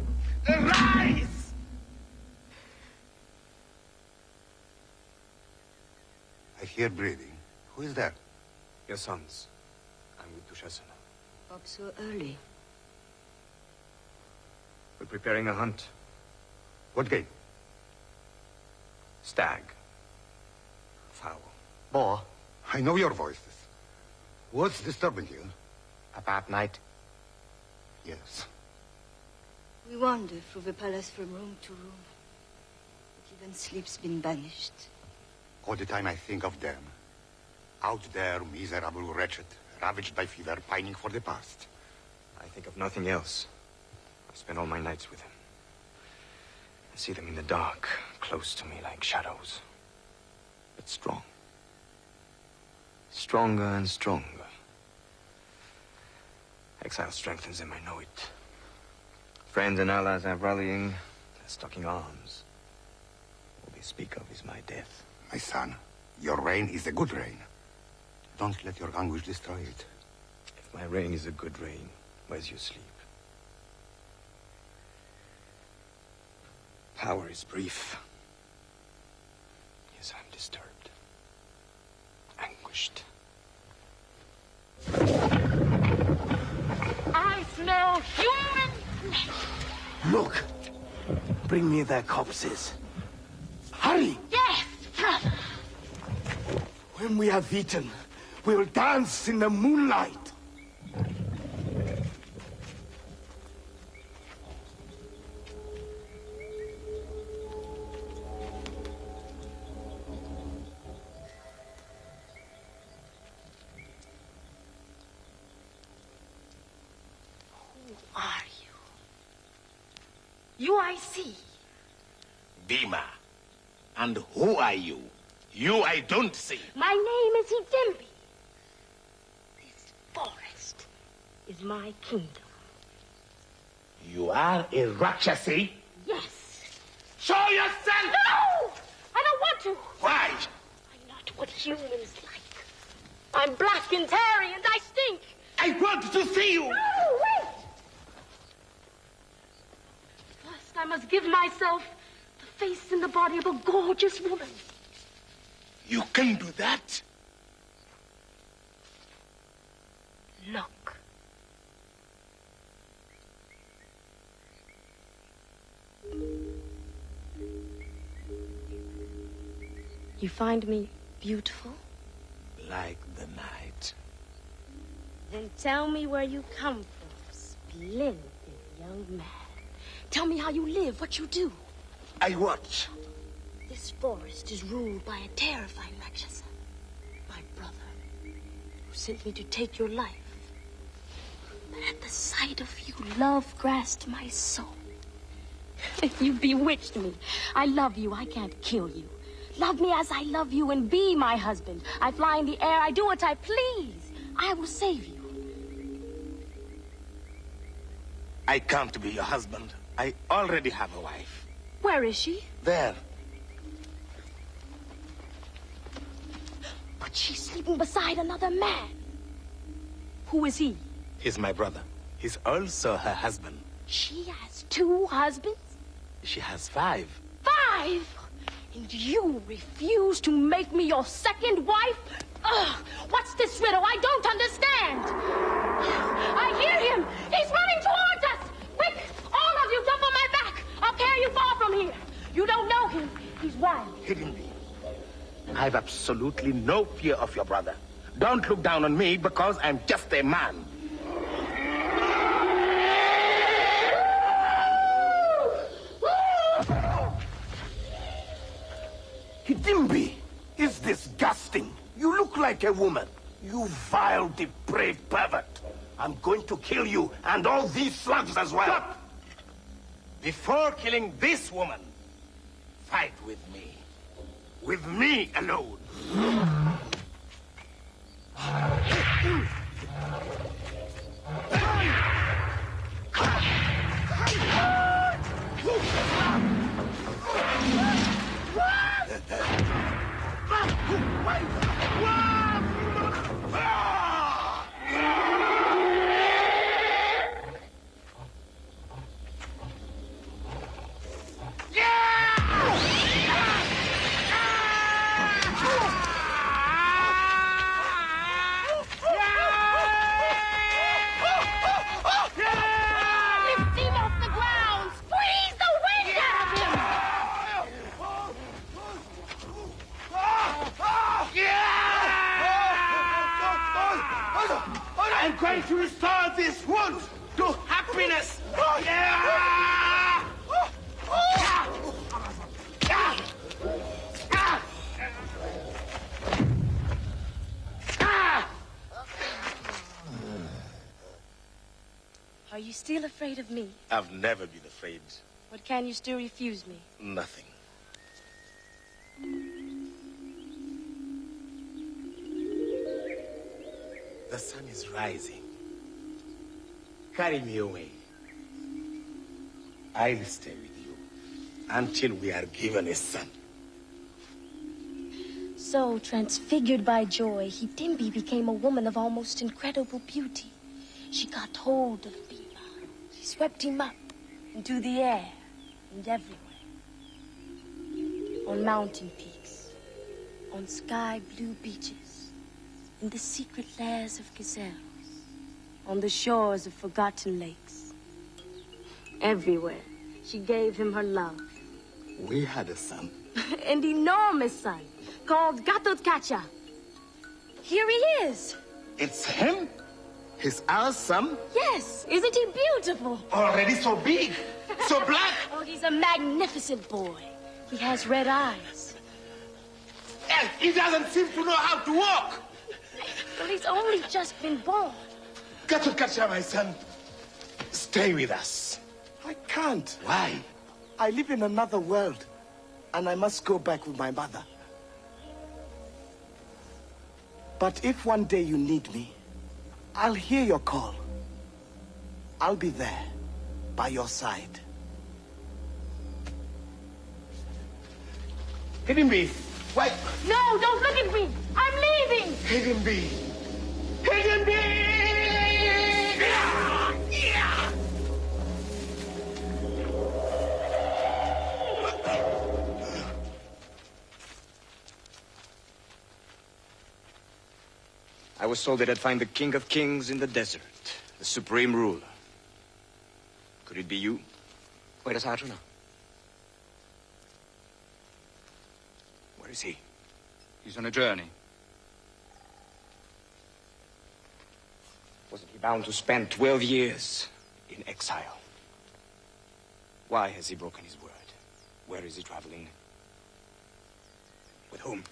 [SPEAKER 11] arise!
[SPEAKER 19] I hear breathing. Who is that?
[SPEAKER 17] Your sons. I'm with Dushasana.
[SPEAKER 8] Up so early.
[SPEAKER 17] We're preparing a hunt.
[SPEAKER 19] What game?
[SPEAKER 17] Stag. Fowl.
[SPEAKER 19] Boar. I know your voices. What's disturbing you?
[SPEAKER 17] A bad night.
[SPEAKER 19] Yes.
[SPEAKER 8] We wander through the palace from room to room. But even sleep's been banished.
[SPEAKER 19] All the time I think of them. Out there, miserable, wretched, ravaged by fever, pining for the past.
[SPEAKER 17] I think of nothing else. I spend all my nights with him. I see them in the dark, close to me like shadows. But strong. Stronger and stronger. Exile strengthens him, I know it. Friends and allies are rallying. They're stocking arms. All they speak of is my death.
[SPEAKER 19] My son, your reign is a good reign. Don't let your anguish destroy it.
[SPEAKER 17] If my reign is a good reign, where's your sleep? Power is brief. Yes, I'm disturbed. Anguished.
[SPEAKER 18] I smell human flesh.
[SPEAKER 11] Look! Bring me their corpses. Hurry!
[SPEAKER 18] Yes, brother.
[SPEAKER 11] When we have eaten, we will dance in the moonlight.
[SPEAKER 18] are you? You I see.
[SPEAKER 11] Dima. And who are you? You I don't see.
[SPEAKER 18] My name is Hidimbi. This forest is my kingdom.
[SPEAKER 11] You are a Rakshasi?
[SPEAKER 18] Yes.
[SPEAKER 11] Show yourself!
[SPEAKER 18] No! I don't want to.
[SPEAKER 11] Why?
[SPEAKER 18] I'm not what humans like. I'm black and hairy and I stink.
[SPEAKER 11] I want to see you!
[SPEAKER 18] No, wait! First, I must give myself the face and the body of a gorgeous woman.
[SPEAKER 11] You can do that?
[SPEAKER 18] Look. You find me beautiful?
[SPEAKER 11] Like the night.
[SPEAKER 18] Then tell me where you come from, splendid young man. Tell me how you live, what you do.
[SPEAKER 11] I watch.
[SPEAKER 18] This forest is ruled by a terrifying Rakshasa, my brother, who sent me to take your life. But at the sight of you, love grasped my soul. You bewitched me. I love you. I can't kill you. Love me as I love you and be my husband. I fly in the air. I do what I please. I will save you.
[SPEAKER 11] I can't be your husband. I already have a wife.
[SPEAKER 18] Where is she?
[SPEAKER 11] There.
[SPEAKER 18] But she's sleeping beside another man. Who is he?
[SPEAKER 11] He's my brother. He's also her husband.
[SPEAKER 18] She has 2 husbands?
[SPEAKER 11] She has 5.
[SPEAKER 18] 5? And you refuse to make me your second wife? Ugh! What's this riddle? I don't understand. I hear him. He's running towards us. Quick, all of you, jump on my back. I'll carry you far from here. You don't know him. He's wild.
[SPEAKER 11] Hidimbi. I've absolutely no fear of your brother. Don't look down on me because I'm just a man. Hidimbi is disgusting. You look like a woman. You vile, depraved pervert. I'm going to kill you and all these slugs as well. Stop! Before killing this woman, fight with me. With me alone. I'm going to restore this wood to happiness.
[SPEAKER 18] Are you still afraid of me?
[SPEAKER 11] I've never been afraid.
[SPEAKER 18] What can you still refuse me?
[SPEAKER 11] Nothing. The sun is rising. Carry me away. I'll stay with you until we are given a son.
[SPEAKER 18] So, transfigured by joy, Hidimbi became a woman of almost incredible beauty. She got hold of Bima. She swept him up into the air and everywhere. On mountain peaks, on sky blue beaches, in the secret lairs of gazelles, on the shores of forgotten lakes. Everywhere, she gave him her love.
[SPEAKER 11] We had a son.
[SPEAKER 18] An enormous son called Gatotkacha. Here he is.
[SPEAKER 11] It's him? He's our son?
[SPEAKER 18] Yes, isn't he beautiful?
[SPEAKER 11] Already so big, so black.
[SPEAKER 18] Oh, he's a magnificent boy. He has red eyes.
[SPEAKER 11] And he doesn't seem to know how to walk.
[SPEAKER 18] Well, he's only just been born.
[SPEAKER 11] Gatotkacha, my son. Stay with us.
[SPEAKER 5] I can't.
[SPEAKER 11] Why?
[SPEAKER 5] I live in another world, and I must go back with my mother. But if one day you need me, I'll hear your call. I'll be there, by your side.
[SPEAKER 11] Hidden Bee, wait!
[SPEAKER 18] No, don't look at me! I'm leaving!
[SPEAKER 11] Hidden Bee! Hidden Bee!
[SPEAKER 17] I was told that I'd find the King of Kings in the desert, the supreme ruler. Could it be you?
[SPEAKER 12] Where is Arjuna?
[SPEAKER 17] Where is he?
[SPEAKER 14] He's on a journey.
[SPEAKER 17] Wasn't he bound to spend 12 years in exile? Why has he broken his word? Where is he traveling? With whom?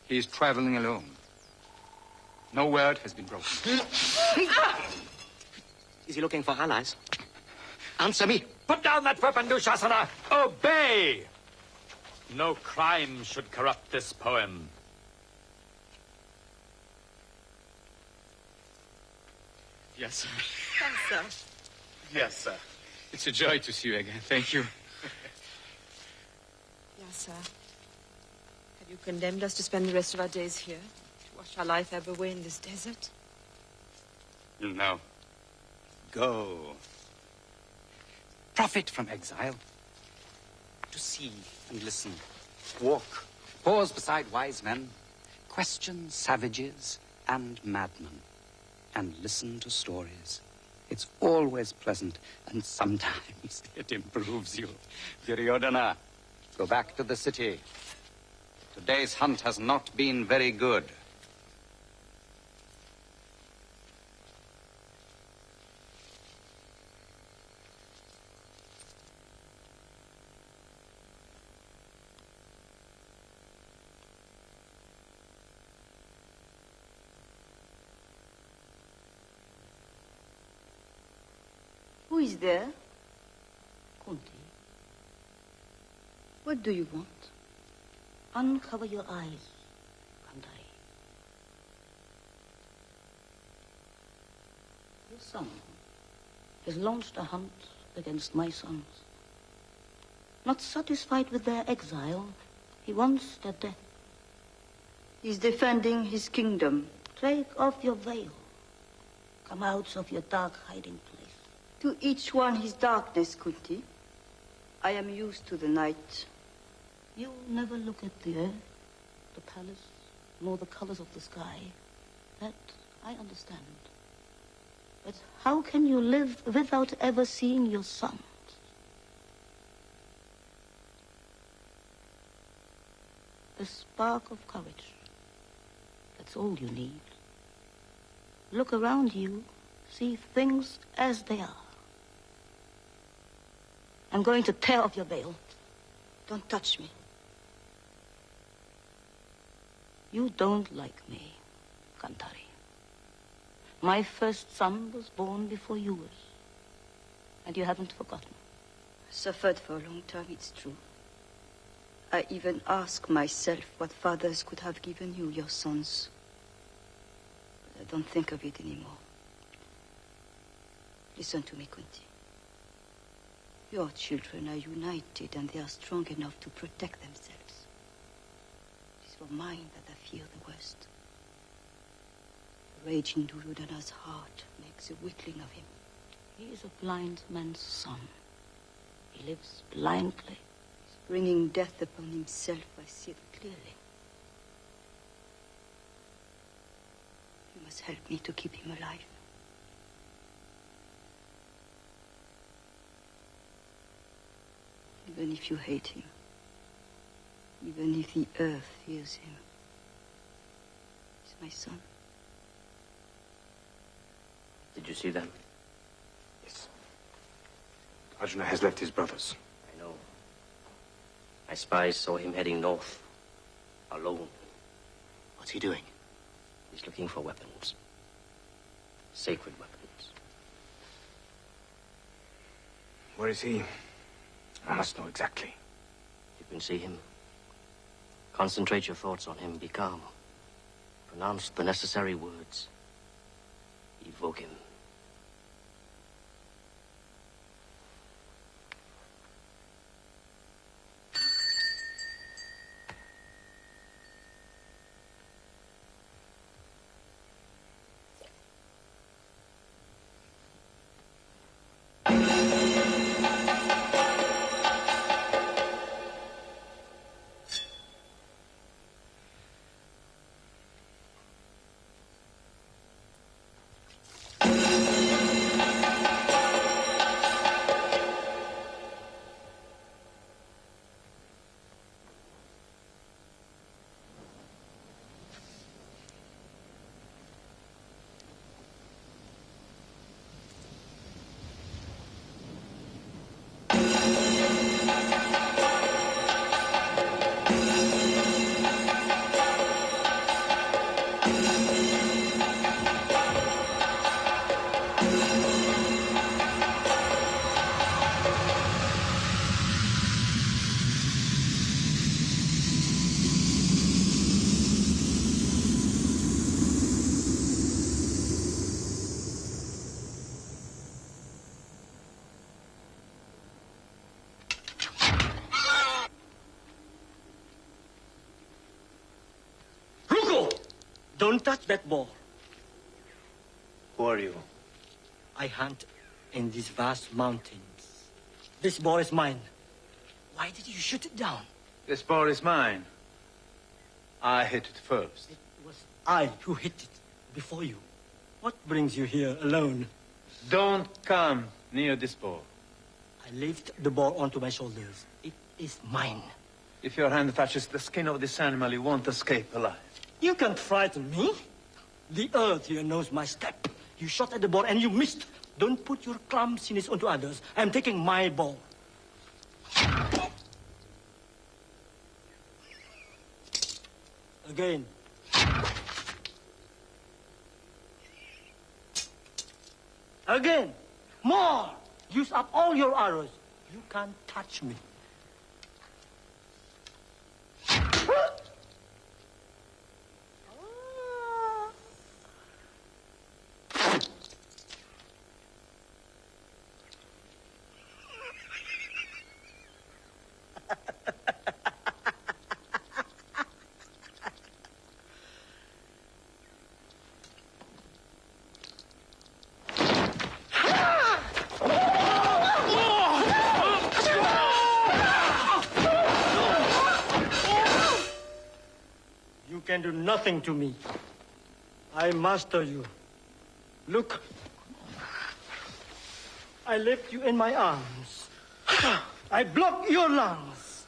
[SPEAKER 14] He is traveling alone. No word has been broken.
[SPEAKER 12] Is he looking for allies? Answer me.
[SPEAKER 4] Put down that weapon, Dushasana! Obey! No crime should corrupt this poem.
[SPEAKER 14] Yes, sir.
[SPEAKER 18] Come, sir.
[SPEAKER 14] Yes, sir. It's a joy to see you again. Thank you.
[SPEAKER 18] Yes, sir. Have you condemned us to spend the rest of our days here? To wash our life ever away in this desert?
[SPEAKER 14] You'll know.
[SPEAKER 16] Go. Profit from exile. To see and listen. Walk. Pause beside wise men. Question savages and madmen. And listen to stories. It's always pleasant, and sometimes it improves you. Duryodhana, go back to the city. Today's hunt has not been very good.
[SPEAKER 8] Who is there? Kunti. What do you want?
[SPEAKER 20] Uncover your eyes, Kandai. Your son has launched a hunt against my sons. Not satisfied with their exile, he wants their death.
[SPEAKER 8] He's defending his kingdom.
[SPEAKER 20] Take off your veil. Come out of your dark hiding place.
[SPEAKER 8] To each one his darkness, Kunti. I am used to the night.
[SPEAKER 20] You never look at the earth, the palace, nor the colors of the sky. That I understand. But how can you live without ever seeing your sons? A spark of courage. That's all you need. Look around you, see things as they are. I'm going to tear off your veil.
[SPEAKER 8] Don't touch me.
[SPEAKER 20] You don't like me, Kantari. My first son was born before yours. And you haven't forgotten.
[SPEAKER 8] I suffered for a long time, it's true. I even ask myself what fathers could have given you, your sons. But I don't think of it anymore. Listen to me, Kunti. Your children are united and they are strong enough to protect themselves. It is for mine that I fear the worst. The rage in Duryodhana's heart makes a weakling of him.
[SPEAKER 20] He is a blind man's son. He lives blindly.
[SPEAKER 8] He's bringing death upon himself, I see it clearly. You must help me to keep him alive. Even if you hate him, even if the earth fears him, he's my son.
[SPEAKER 12] Did you see them?
[SPEAKER 17] Yes. Arjuna has left his brothers.
[SPEAKER 12] I know. My spies saw him heading north, alone.
[SPEAKER 1] What's he doing?
[SPEAKER 12] He's looking for weapons. Sacred weapons.
[SPEAKER 11] Where is he? I must know exactly.
[SPEAKER 12] You can see him. Concentrate your thoughts on him. Be calm. Pronounce the necessary words. Evoke him. Don't touch that ball.
[SPEAKER 11] Who are you?
[SPEAKER 12] I hunt in these vast mountains. This ball is mine. Why did you shoot it down?
[SPEAKER 13] This ball is mine. I hit it first.
[SPEAKER 12] It was I who hit it before you. What brings you here alone?
[SPEAKER 13] Don't come near this ball.
[SPEAKER 12] I lift the ball onto my shoulders. It is mine.
[SPEAKER 13] If your hand touches the skin of this animal, you won't escape alive.
[SPEAKER 12] You can't frighten me. The earth here knows my step. You shot at the ball and you missed. Don't put your clumsiness onto others. I'm taking my ball. Again. Again. More. Use up all your arrows. You can't touch me. You can do nothing to me. I master you. Look. I lift you in my arms. I block your lungs.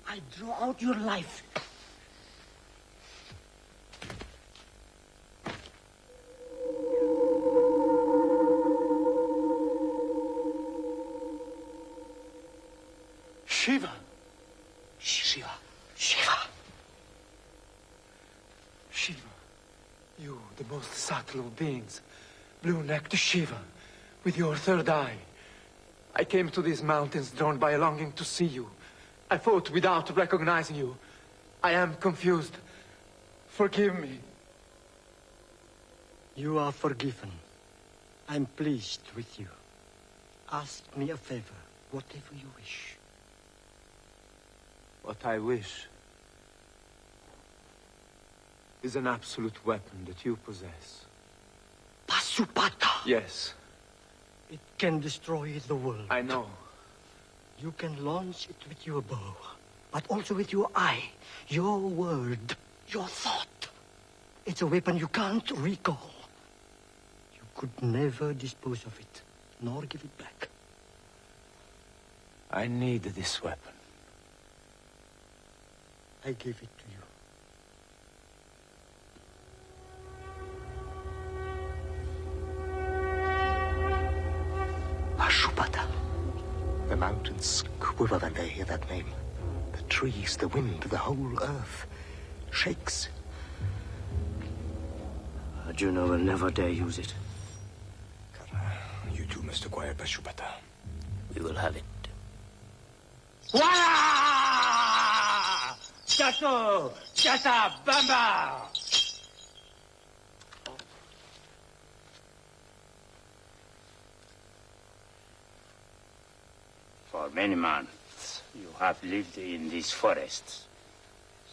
[SPEAKER 12] I draw out your life.
[SPEAKER 11] Shiva. Shiva. Shiva.
[SPEAKER 13] Shiva, you, the most subtle of beings, blue-necked Shiva, with your third eye. I came to these mountains drawn by a longing to see you. I fought without recognizing you. I am confused. Forgive me.
[SPEAKER 12] You are forgiven. I'm pleased with you. Ask me a favor, whatever you wish.
[SPEAKER 13] What I wish is an absolute weapon that you possess.
[SPEAKER 12] Pasupata!
[SPEAKER 13] Yes.
[SPEAKER 12] It can destroy the world.
[SPEAKER 13] I know.
[SPEAKER 12] You can launch it with your bow, but also with your eye, your word, your thought. It's a weapon you can't recall. You could never dispose of it, nor give it back.
[SPEAKER 13] I need this weapon.
[SPEAKER 12] I give it to you.
[SPEAKER 5] Pashupata. The mountains quiver when they hear that name. The trees, the wind, the whole earth shakes.
[SPEAKER 12] Arjuna will never dare use it.
[SPEAKER 11] You two must must acquire Pashupata.
[SPEAKER 9] We will have it.
[SPEAKER 4] Voila! Chateau! Chata Bamba! For many months, you have lived in these forests,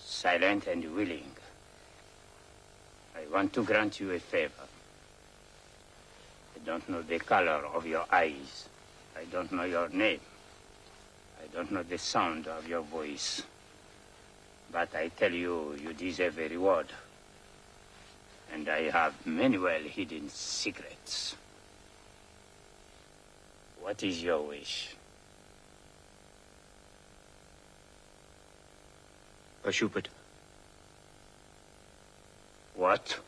[SPEAKER 4] silent and willing. I want to grant you a favor. I don't know the color of your eyes. I don't know your name. I don't know the sound of your voice. But I tell you, you deserve a reward. And I have many well-hidden secrets. What is your wish?
[SPEAKER 17] Pashupata.
[SPEAKER 4] What?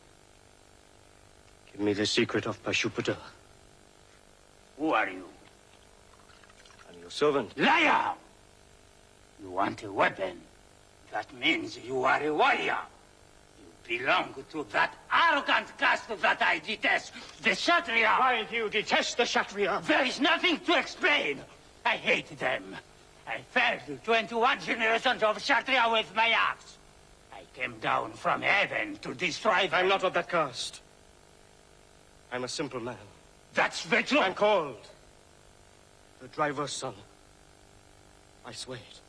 [SPEAKER 17] Give me the secret of Pashupata.
[SPEAKER 4] Who are you?
[SPEAKER 17] I'm your servant.
[SPEAKER 4] Liar! You want a weapon. That means you are a warrior. You belong to that arrogant caste that I detest, the Kshatriya.
[SPEAKER 17] Why do you detest the Kshatriya?
[SPEAKER 4] There is nothing to explain. I hate them. I felled 21 generations of Kshatriya with my axe. I came down from heaven to destroy them.
[SPEAKER 17] I'm not of that caste. I'm a simple man.
[SPEAKER 4] That's the truth.
[SPEAKER 17] I'm called the driver's son. I swear it.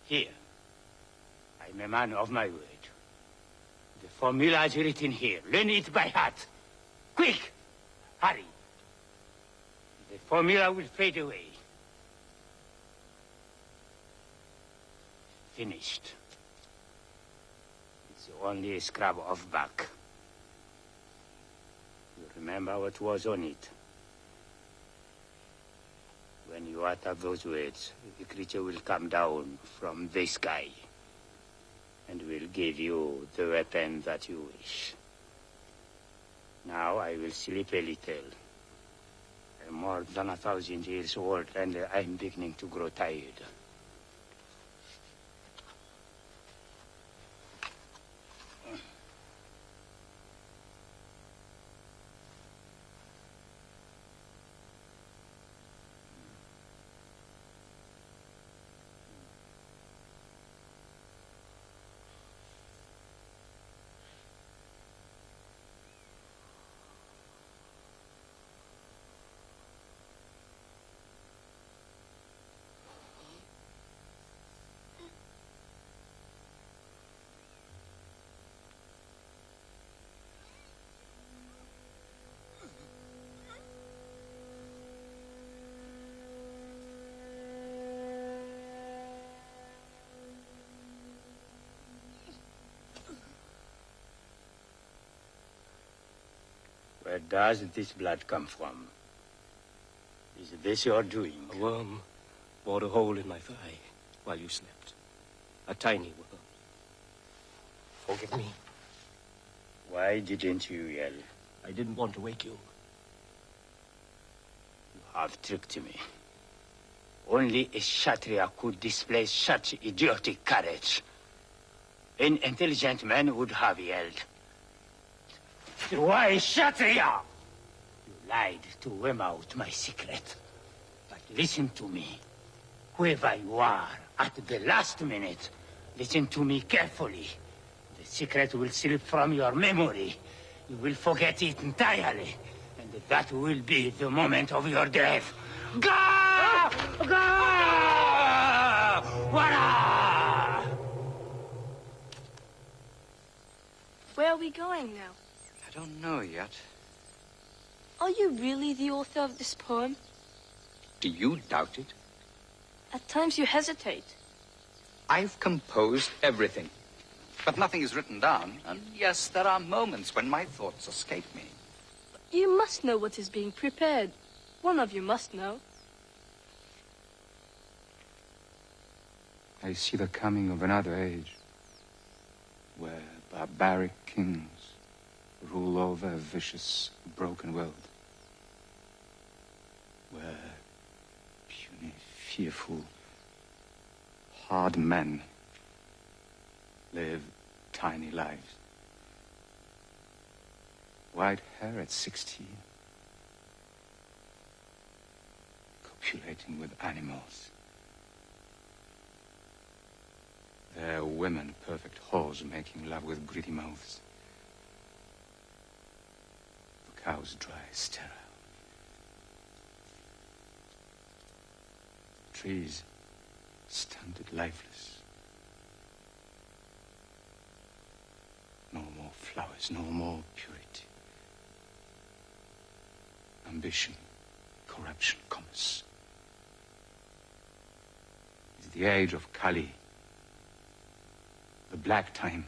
[SPEAKER 4] Here. I'm a man of my word. The formula is written here. Learn it by heart. Quick! Hurry. The formula will fade away. Finished. It's only a scrap of bark. You remember what was on it? When you utter those words, the creature will come down from the sky and will give you the weapon that you wish. Now I will sleep a little. I'm more than 1,000 years old and I'm beginning to grow tired. Where does this blood come from? Is this your doing?
[SPEAKER 17] A worm bored a hole in my thigh while you slept. A tiny worm. Forgive me.
[SPEAKER 4] Why didn't you yell?
[SPEAKER 17] I didn't want to wake you.
[SPEAKER 4] You have tricked me. Only a Kshatriya could display such idiotic courage. An intelligent man would have yelled. Why, Kshatriya? You lied to worm out my secret. But listen to me. Whoever you are, at the last minute, listen to me carefully. The secret will slip from your memory. You will forget it entirely. And that will be the moment of your death. Go! Go! Wara!
[SPEAKER 15] Where are we going now?
[SPEAKER 16] I don't know yet.
[SPEAKER 15] Are you really the author of this poem?
[SPEAKER 16] Do you doubt it?
[SPEAKER 15] At times you hesitate.
[SPEAKER 16] I've composed everything. But nothing is written down. And yes, there are moments when my thoughts escape me.
[SPEAKER 15] You must know what is being prepared. One of you must know.
[SPEAKER 14] I see the coming of another age, where barbaric kings rule over a vicious, broken world, where puny, fearful, Hard men live tiny lives. White hair at 16. Copulating with animals. Their women perfect whores making love with greedy mouths. The cows dry, sterile. Trees stunted, lifeless. No more flowers, no more purity. Ambition, corruption, commerce. It's the age of Kali. The black time.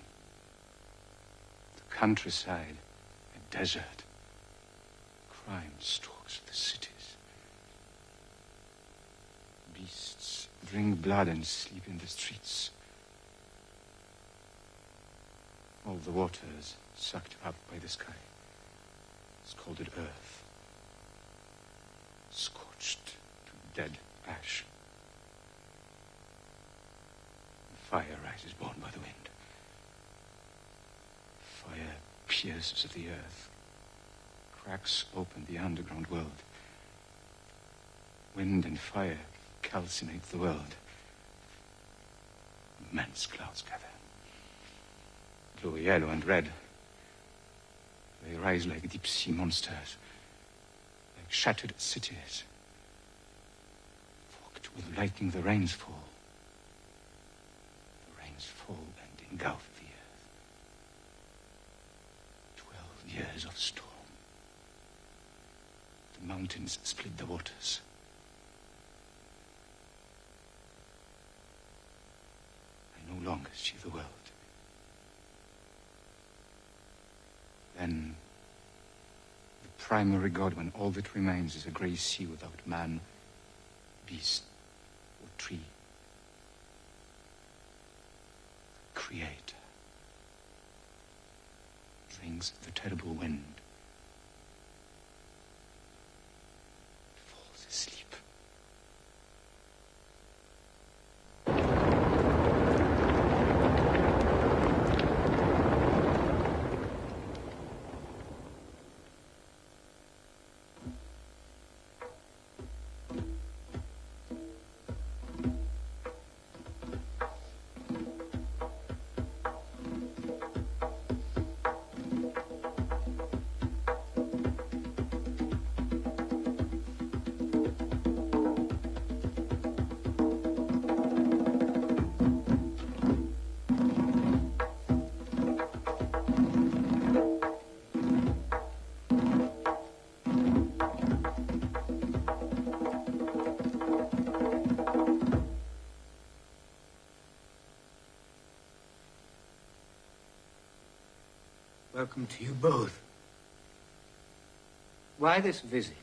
[SPEAKER 14] The countryside, a desert. Crime stalks the cities. Beasts drink blood and sleep in the streets. All the water is sucked up by the sky. Scalded earth. Scorched to dead ash. Fire rises born by the wind. Fire pierces the earth. Cracks open the underground world. Wind and fire calcinate the world. Immense clouds gather. Blue, yellow, and red. They rise like deep-sea monsters. Like shattered cities. Forked with lightning, the rains fall. The rains fall and engulf the earth. 12 years of storm. The mountains split the waters. I no longer see the world. Then, the primary God, when all that remains is a grey sea without man, beast, or tree. Creator drinks the terrible wind. Falls asleep.
[SPEAKER 12] Welcome to you both. Why this visit?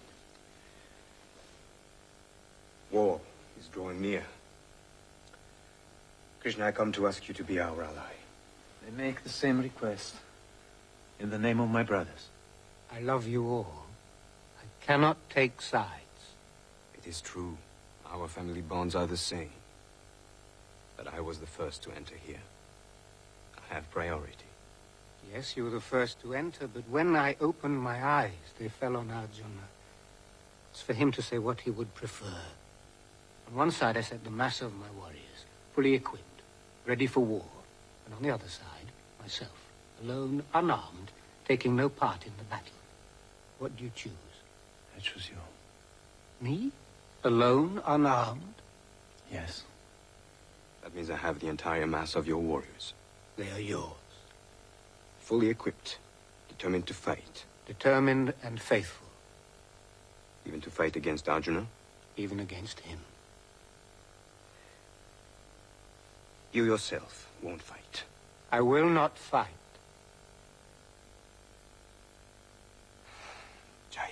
[SPEAKER 17] War is drawing near. Krishna, I come to ask you to be our ally.
[SPEAKER 13] I make the same request. In the name of my brothers.
[SPEAKER 12] I love you all. I cannot take sides.
[SPEAKER 17] It is true. Our family bonds are the same. But I was the first to enter here. I have priority.
[SPEAKER 12] Yes, you were the first to enter, but when I opened my eyes, they fell on Arjuna. It's for him to say what he would prefer. On one side, I set the mass of my warriors, fully equipped, ready for war. And on the other side, myself, alone, unarmed, taking no part in the battle. What do you choose?
[SPEAKER 13] I choose you.
[SPEAKER 12] Me? Alone, unarmed?
[SPEAKER 13] Yes.
[SPEAKER 17] That means I have the entire mass of your warriors.
[SPEAKER 12] They are yours.
[SPEAKER 17] Fully equipped, determined to fight.
[SPEAKER 12] Determined and faithful.
[SPEAKER 17] Even to fight against Arjuna?
[SPEAKER 12] Even against him.
[SPEAKER 17] You yourself won't fight.
[SPEAKER 12] I will not fight.
[SPEAKER 17] Jaya.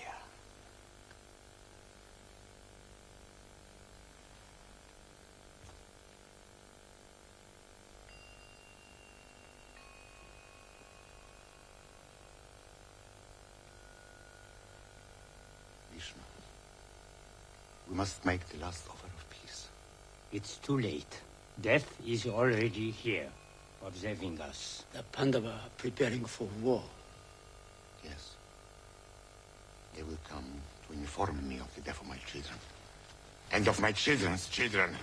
[SPEAKER 19] Vishnu, we must make the last offer of peace.
[SPEAKER 12] It's too late.
[SPEAKER 4] Death is already here, observing us.
[SPEAKER 10] The Pandava are preparing for war.
[SPEAKER 19] Yes. They will come to inform me of the death of my children. And of my children's children.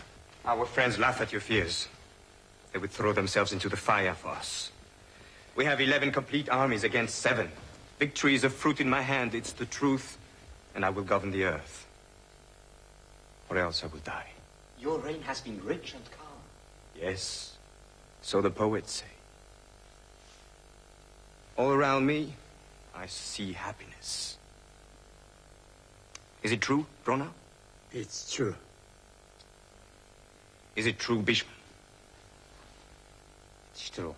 [SPEAKER 17] Our friends laugh at your fears. They would throw themselves into the fire for us. We have 11 complete armies against 7. Victory is a fruit in my hand. It's the truth, and I will govern the earth. Or else I will die.
[SPEAKER 2] Your reign has been rich and calm.
[SPEAKER 17] Yes, so the poets say. All around me, I see happiness. Is it true, Brona?
[SPEAKER 10] It's true.
[SPEAKER 17] Is it true, Bishop?
[SPEAKER 4] It's true.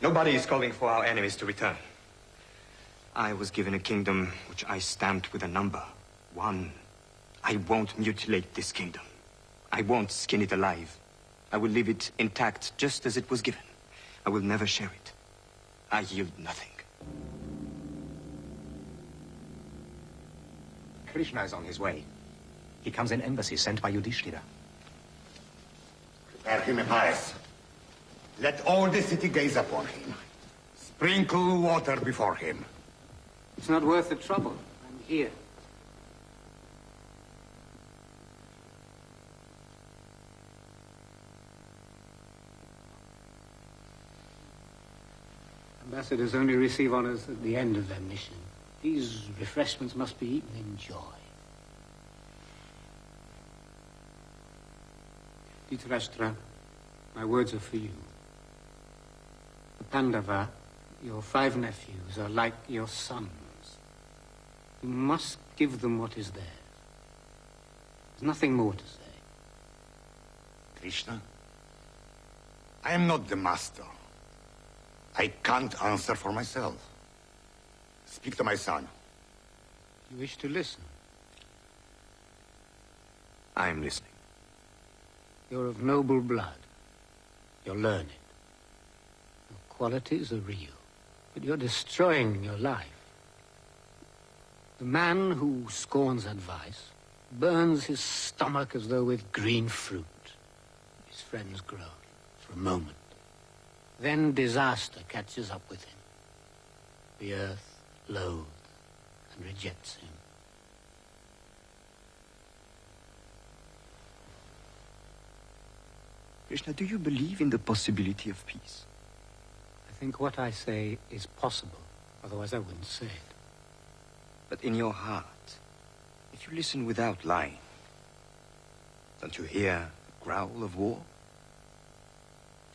[SPEAKER 17] Nobody is calling for our enemies to return. I was given a kingdom which I stamped with a number. 1. I won't mutilate this kingdom. I won't skin it alive. I will leave it intact just as it was given. I will never share it. I yield nothing.
[SPEAKER 2] Krishna is on his way. He comes in embassy sent by Yudhishthira.
[SPEAKER 19] Prepare him a palace. Let all the city gaze upon him. Sprinkle water before him.
[SPEAKER 21] It's not worth the trouble. I'm here. Ambassadors only receive honors at the end of their mission. These refreshments must be eaten in joy. Dhritarashtra, my words are for you. The Pandava, your 5 nephews, are like your sons. You must give them what is theirs. There's nothing more to say.
[SPEAKER 19] Krishna, I am not the master. I can't answer for myself. Speak to my son.
[SPEAKER 21] You wish to listen?
[SPEAKER 17] I am listening.
[SPEAKER 21] You're of noble blood. You're learned. Your qualities are real, but you're destroying your life. The man who scorns advice burns his stomach as though with green fruit. His friends groan for a moment. Then disaster catches up with him. The earth loathes and rejects him.
[SPEAKER 17] Krishna, do you believe in the possibility of peace?
[SPEAKER 21] I think what I say is possible. Otherwise, I wouldn't say it.
[SPEAKER 17] But in your heart, if you listen without lying, don't you hear a growl of war?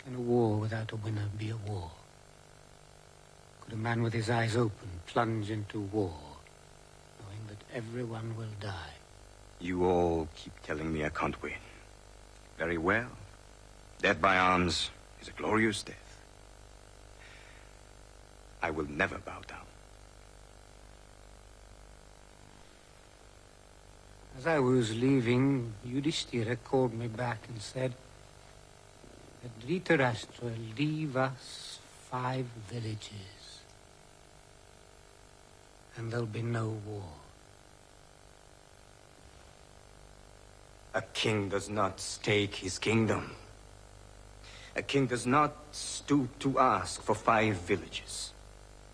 [SPEAKER 21] Can a war without a winner be a war? Could a man with his eyes open plunge into war, knowing that everyone will die?
[SPEAKER 17] You all keep telling me I can't win. Very well. Death by arms is a glorious death. I will never bow down.
[SPEAKER 21] As I was leaving, Yudhishthira called me back and said that Dhritarashtra leave us 5 villages, and there'll be no war.
[SPEAKER 17] A king does not stake his kingdom. A king does not stoop to ask for 5 villages.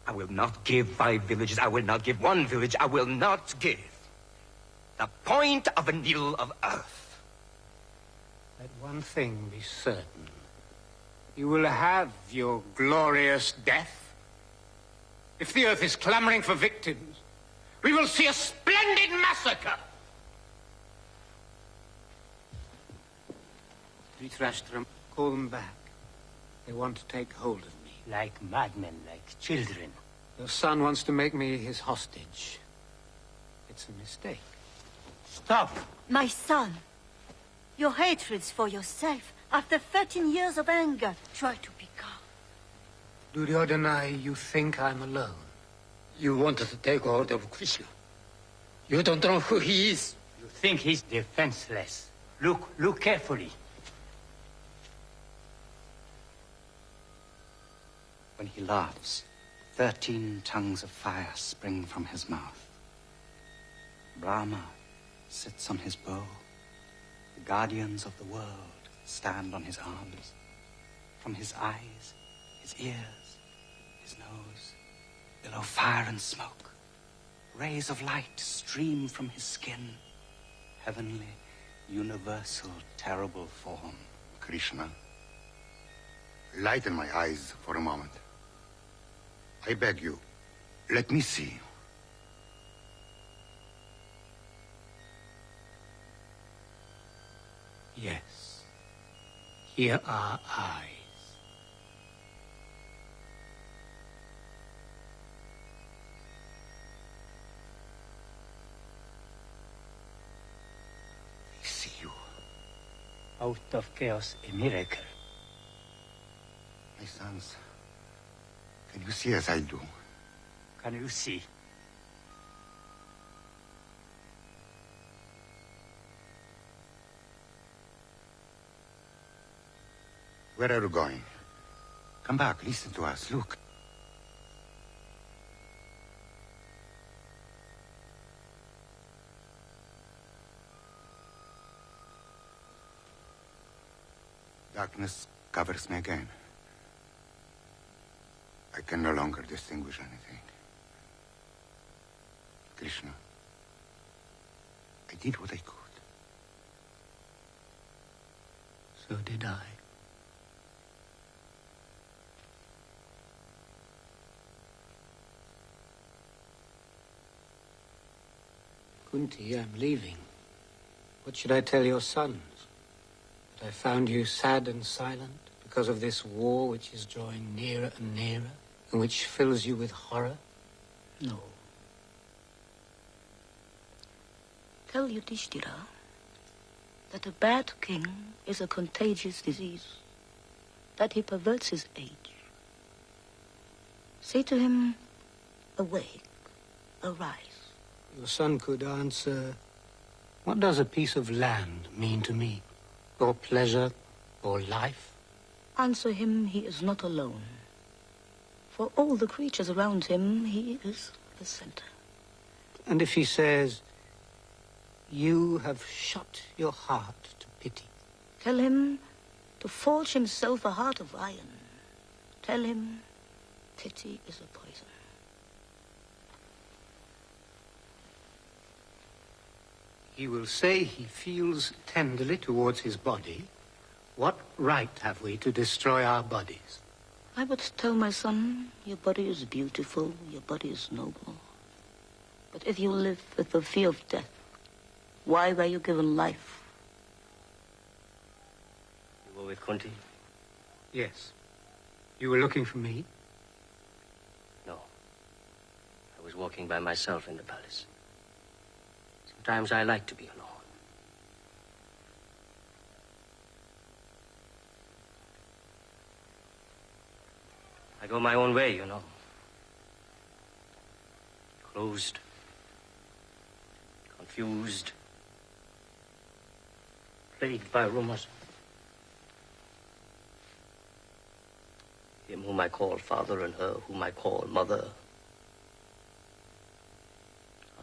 [SPEAKER 17] I will not give 5 villages. I will not give 1 village. I will not give the point of a needle of earth.
[SPEAKER 21] Let one thing be certain. You will have your glorious death. If the earth is clamoring for victims, we will see a splendid massacre. Dhritarashtra, call them back. They want to take hold of me.
[SPEAKER 4] Like madmen, like children.
[SPEAKER 21] Your son wants to make me his hostage. It's a mistake.
[SPEAKER 4] Stop!
[SPEAKER 8] My son, your hatreds for yourself, after 13 years of anger, try to be calm.
[SPEAKER 21] Duryodhana, you think I'm alone?
[SPEAKER 10] You wanted to take hold of Krishna. You don't know who he is.
[SPEAKER 4] You think he's defenseless. Look carefully.
[SPEAKER 2] When he laughs, 13 tongues of fire spring from his mouth. Brahma sits on his bow.
[SPEAKER 16] The guardians of the world stand on his arms. From his eyes, his ears, his nose, below fire and smoke, rays of light stream from his skin. Heavenly, universal, terrible form.
[SPEAKER 19] Krishna, lighten my eyes for a moment. I beg you, let me see you.
[SPEAKER 21] Yes. Here are eyes.
[SPEAKER 19] I see you.
[SPEAKER 4] Out of chaos, a miracle.
[SPEAKER 19] My sons, can you see as I do?
[SPEAKER 4] Can you see?
[SPEAKER 19] Where are you going? Come back, listen to us, look. Darkness covers me again. I can no longer distinguish anything. Krishna, I did what I could.
[SPEAKER 21] So did I. Kunti, I'm leaving. What should I tell your sons? That I found you sad and silent because of this war which is drawing nearer and nearer, and which fills you with horror?
[SPEAKER 20] No. Tell Yudhishthira that a bad king is a contagious disease, that he perverts his age. Say to him, awake, arise.
[SPEAKER 21] Your son could answer, what does a piece of land mean to me? Or pleasure, or life?
[SPEAKER 20] Answer him he is not alone. For all the creatures around him, he is the center.
[SPEAKER 21] And if he says, you have shut your heart to pity?
[SPEAKER 20] Tell him to forge himself a heart of iron. Tell him pity is a poison.
[SPEAKER 21] He will say he feels tenderly towards his body. What right have we to destroy our bodies?
[SPEAKER 20] I would tell my son, your body is beautiful, your body is noble. But if you live with the fear of death, why were you given life?
[SPEAKER 7] You were with Kunti?
[SPEAKER 21] Yes. You were looking for me?
[SPEAKER 7] No. I was walking by myself in the palace. Sometimes I like to be alone. I go my own way, you know. Closed. Confused. Plagued by rumors. Him whom I call father and her whom I call mother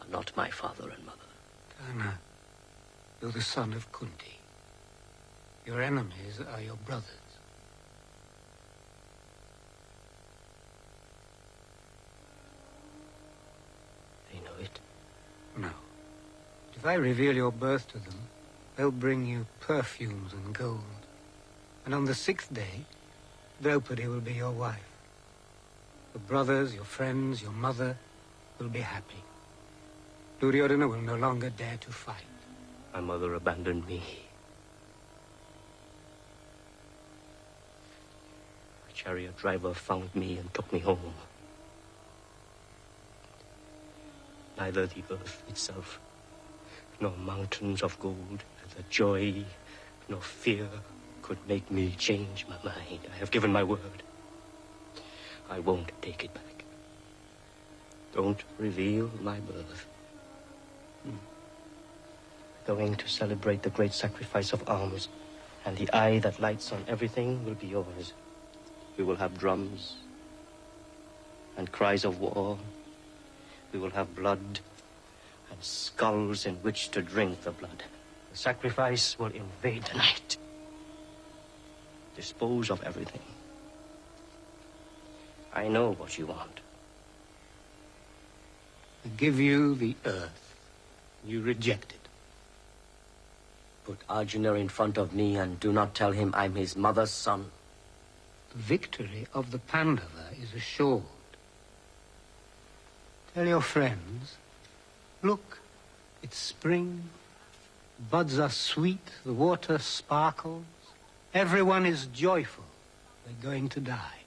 [SPEAKER 7] are not my father and mother.
[SPEAKER 21] Karna, you're the son of Kunti. Your enemies are your brothers.
[SPEAKER 7] They know it?
[SPEAKER 21] No. If I reveal your birth to them, they'll bring you perfumes and gold. And on the 6th day, Draupadi will be your wife. Your brothers, your friends, your mother will be happy. Duryodhana will no longer dare to fight.
[SPEAKER 7] My mother abandoned me. My chariot driver found me and took me home. Neither the earth itself, nor mountains of gold, neither joy, nor fear could make me change my mind. I have given my word. I won't take it back. Don't reveal my birth. Going to celebrate the great sacrifice of arms, and the eye that lights on everything will be yours. We will have drums and cries of war. We will have blood and skulls in which to drink the blood. The sacrifice will invade the night. Dispose of everything. I know what you want.
[SPEAKER 21] I give you the earth. You reject it.
[SPEAKER 7] Put Arjuna in front of me and do not tell him I'm his mother's son.
[SPEAKER 21] The victory of the Pandava is assured. Tell your friends, look, it's spring, buds are sweet, the water sparkles, everyone is joyful, they're going to die.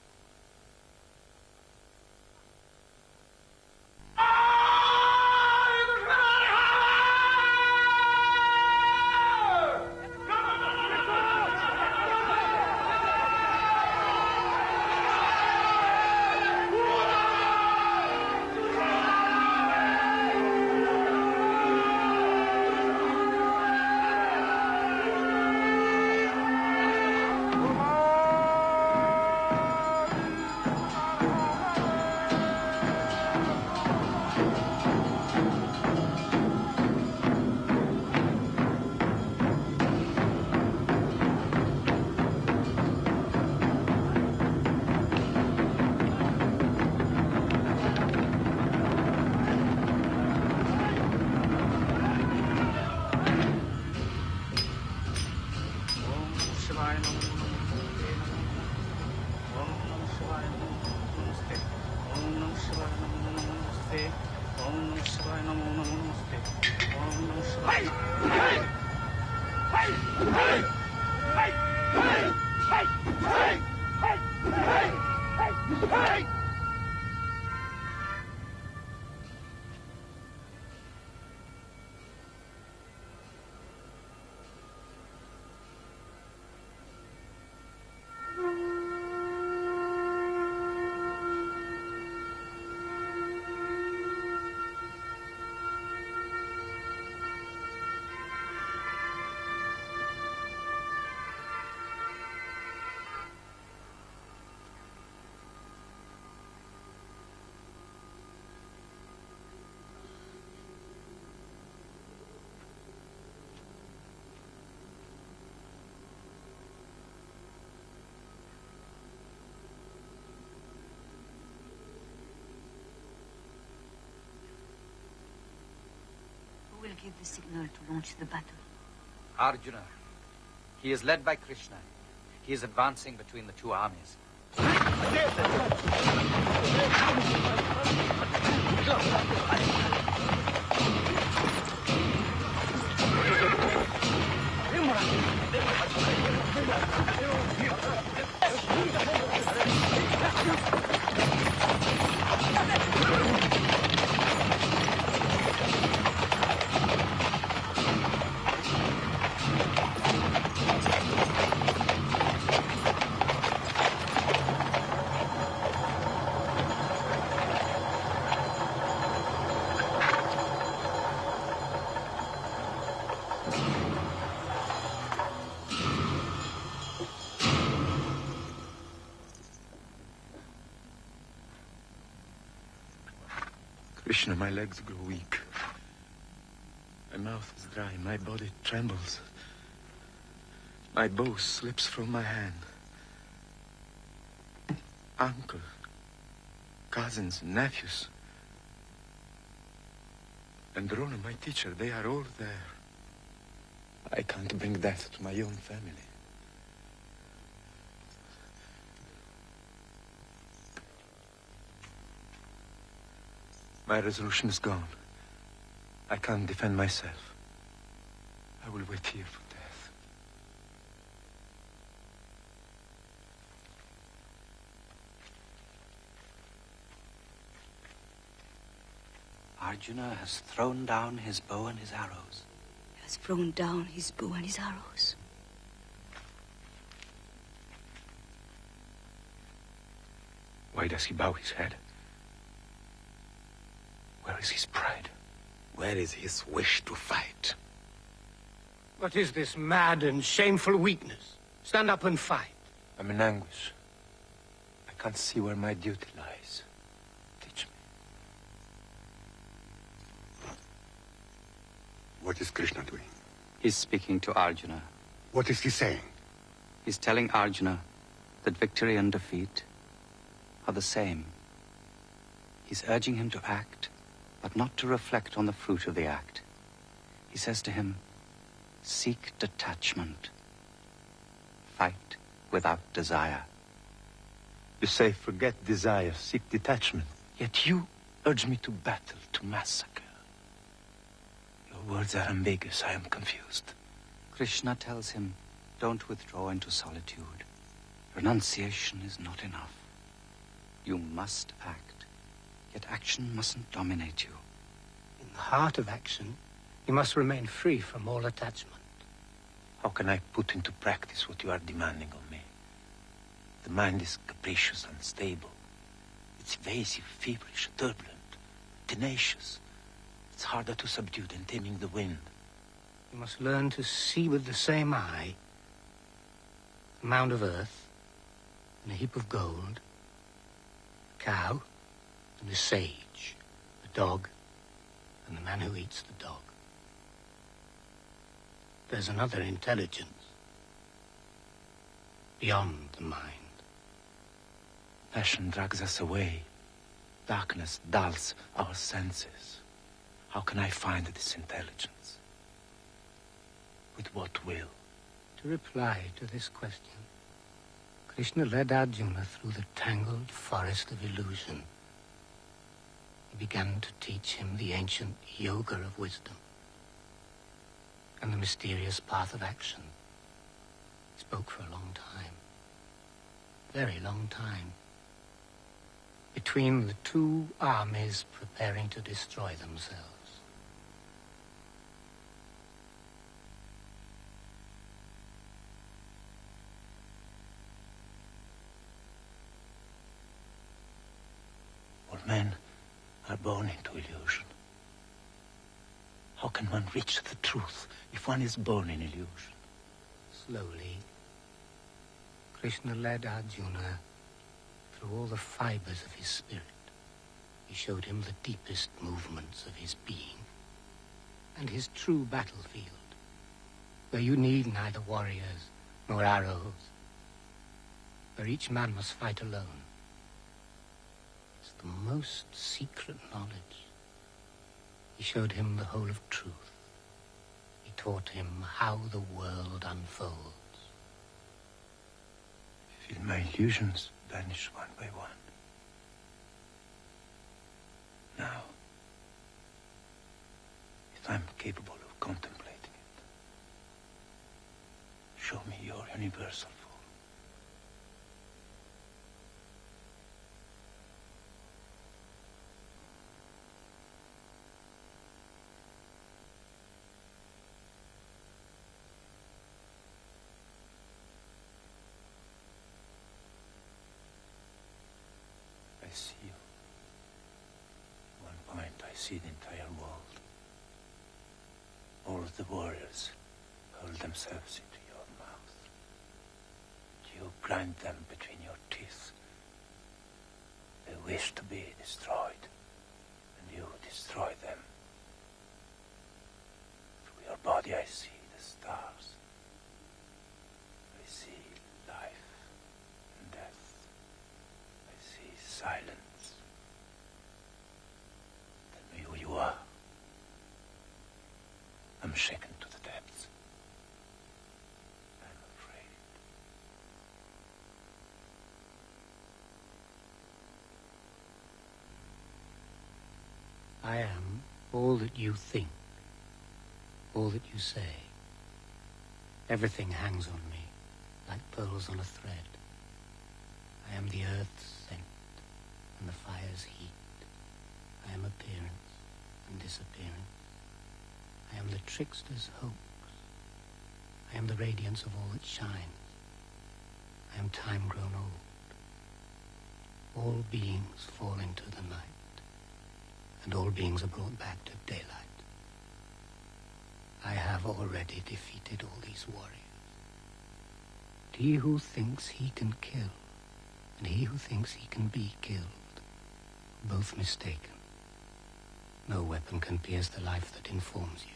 [SPEAKER 8] Who will give the signal to launch the battle?
[SPEAKER 16] Arjuna. He is led by Krishna. He is advancing between the two armies.
[SPEAKER 14] Krishna, my legs grow weak. My mouth is dry, my body trembles. My bow slips from my hand. Uncle, cousins, nephews. And Drona, my teacher, they are all there. I can't bring death to my own family. My resolution is gone. I can't defend myself. I will wait here for death.
[SPEAKER 16] Arjuna has thrown down his bow and his arrows.
[SPEAKER 8] He has thrown down his bow and his arrows.
[SPEAKER 14] Why does he bow his head? Where is his pride?
[SPEAKER 11] Where is his wish to fight?
[SPEAKER 21] What is this mad and shameful weakness? Stand up and fight.
[SPEAKER 14] I'm in anguish. I can't see where my duty lies. Teach me.
[SPEAKER 19] What is Krishna doing?
[SPEAKER 16] He's speaking to Arjuna.
[SPEAKER 19] What is he saying?
[SPEAKER 16] He's telling Arjuna that victory and defeat are the same. He's urging him to act, but not to reflect on the fruit of the act. He says to him, seek detachment. Fight without desire.
[SPEAKER 5] You say, forget desire, seek detachment. Yet you urge me to battle, to massacre. Your words are ambiguous. I am confused.
[SPEAKER 16] Krishna tells him, don't withdraw into solitude. Renunciation is not enough. You must act, yet action mustn't dominate you.
[SPEAKER 21] In the heart of action, you must remain free from all attachment.
[SPEAKER 5] How can I put into practice what you are demanding of me? The mind is capricious, unstable. It's evasive, feverish, turbulent, tenacious. It's harder to subdue than taming the wind.
[SPEAKER 21] You must learn to see with the same eye a mound of earth and a heap of gold, a cow and a sage, a dog and the man who eats the dog. There's another intelligence beyond the mind.
[SPEAKER 5] Passion drags us away. Darkness dulls our senses. How can I find this intelligence? With what will?
[SPEAKER 21] To reply to this question, Krishna led Arjuna through the tangled forest of illusion. He began to teach him the ancient yoga of wisdom and the mysterious path of action. He spoke for a long time, very long time, between the two armies preparing to destroy themselves.
[SPEAKER 5] All men are born into illusion. How can one reach the truth if one is born in illusion?
[SPEAKER 21] Slowly, Krishna led Arjuna through all the fibers of his spirit. He showed him the deepest movements of his being and his true battlefield, where you need neither warriors nor arrows, where each man must fight alone. It's the most secret knowledge. He showed him the whole of truth. He taught him how the world unfolds.
[SPEAKER 5] I feel my illusions vanish one by one. Now, if I'm capable of contemplating it, show me your universal form. I see you. At one point, I see the entire world. All of the warriors hurl themselves into your mouth. You grind them between your teeth. They wish to be destroyed, and you destroy them. Through your body, I see the stars. I see life and death. I see silence. Tell me who you are. I'm shaken to the depths. I'm afraid.
[SPEAKER 21] I am all that you think, all that you say. Everything hangs on me, like pearls on a thread. I am the earth's scent and the fire's heat. I am appearance and disappearance. I am the trickster's hoax. I am the radiance of all that shines. I am time grown old. All beings fall into the night, and all beings are brought back to daylight. I have already defeated all these warriors. But he who thinks he can kill, and he who thinks he can be killed, are both mistaken. No weapon can pierce the life that informs you.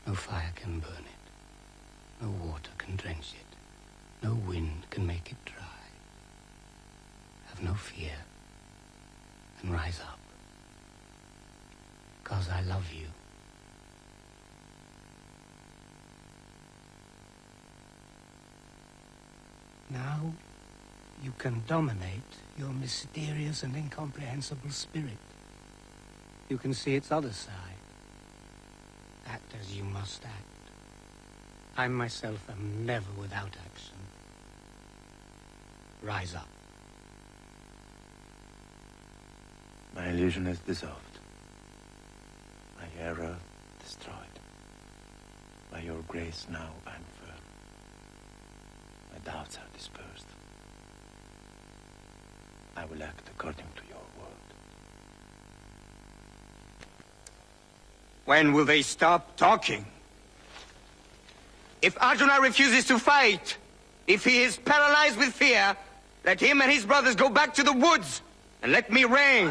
[SPEAKER 21] No fire can burn it. No water can drench it. No wind can make it dry. Have no fear and rise up. Because I love you. Now you can dominate your mysterious and incomprehensible spirit. You can see its other side. Act as you must act. I myself am never without action. Rise up.
[SPEAKER 5] My illusion is dissolved. My error destroyed. By your grace now I'm firm. My doubts are dispersed. I will act according to your word.
[SPEAKER 17] When will they stop talking? If Arjuna refuses to fight, if he is paralyzed with fear, let him and his brothers go back to the woods and let me reign.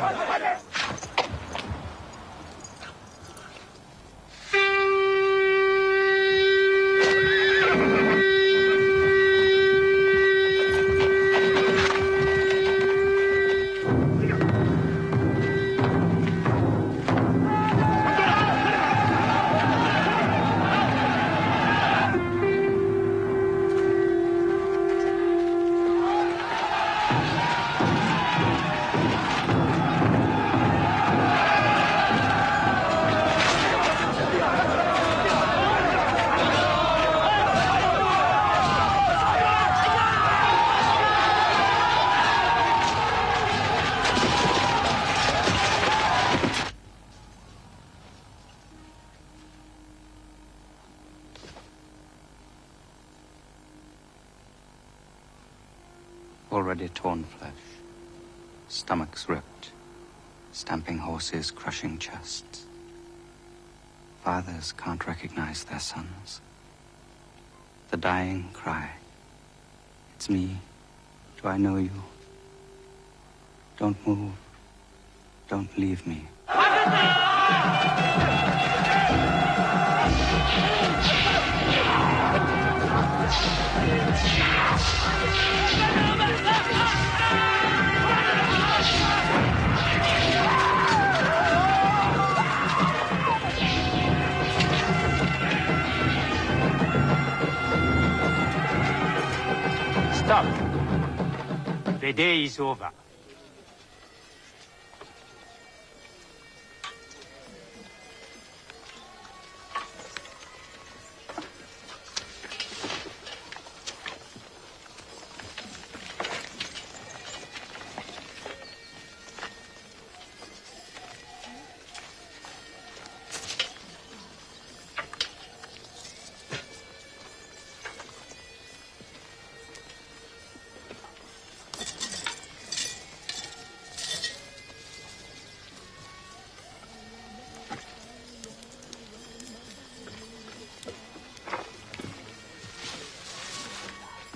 [SPEAKER 16] Already torn flesh, stomachs ripped, stamping horses, crushing chests. Fathers can't recognize their sons. The dying cry, "It's me. Do I know you? Don't move. Don't leave me."
[SPEAKER 4] Stop. The day is over.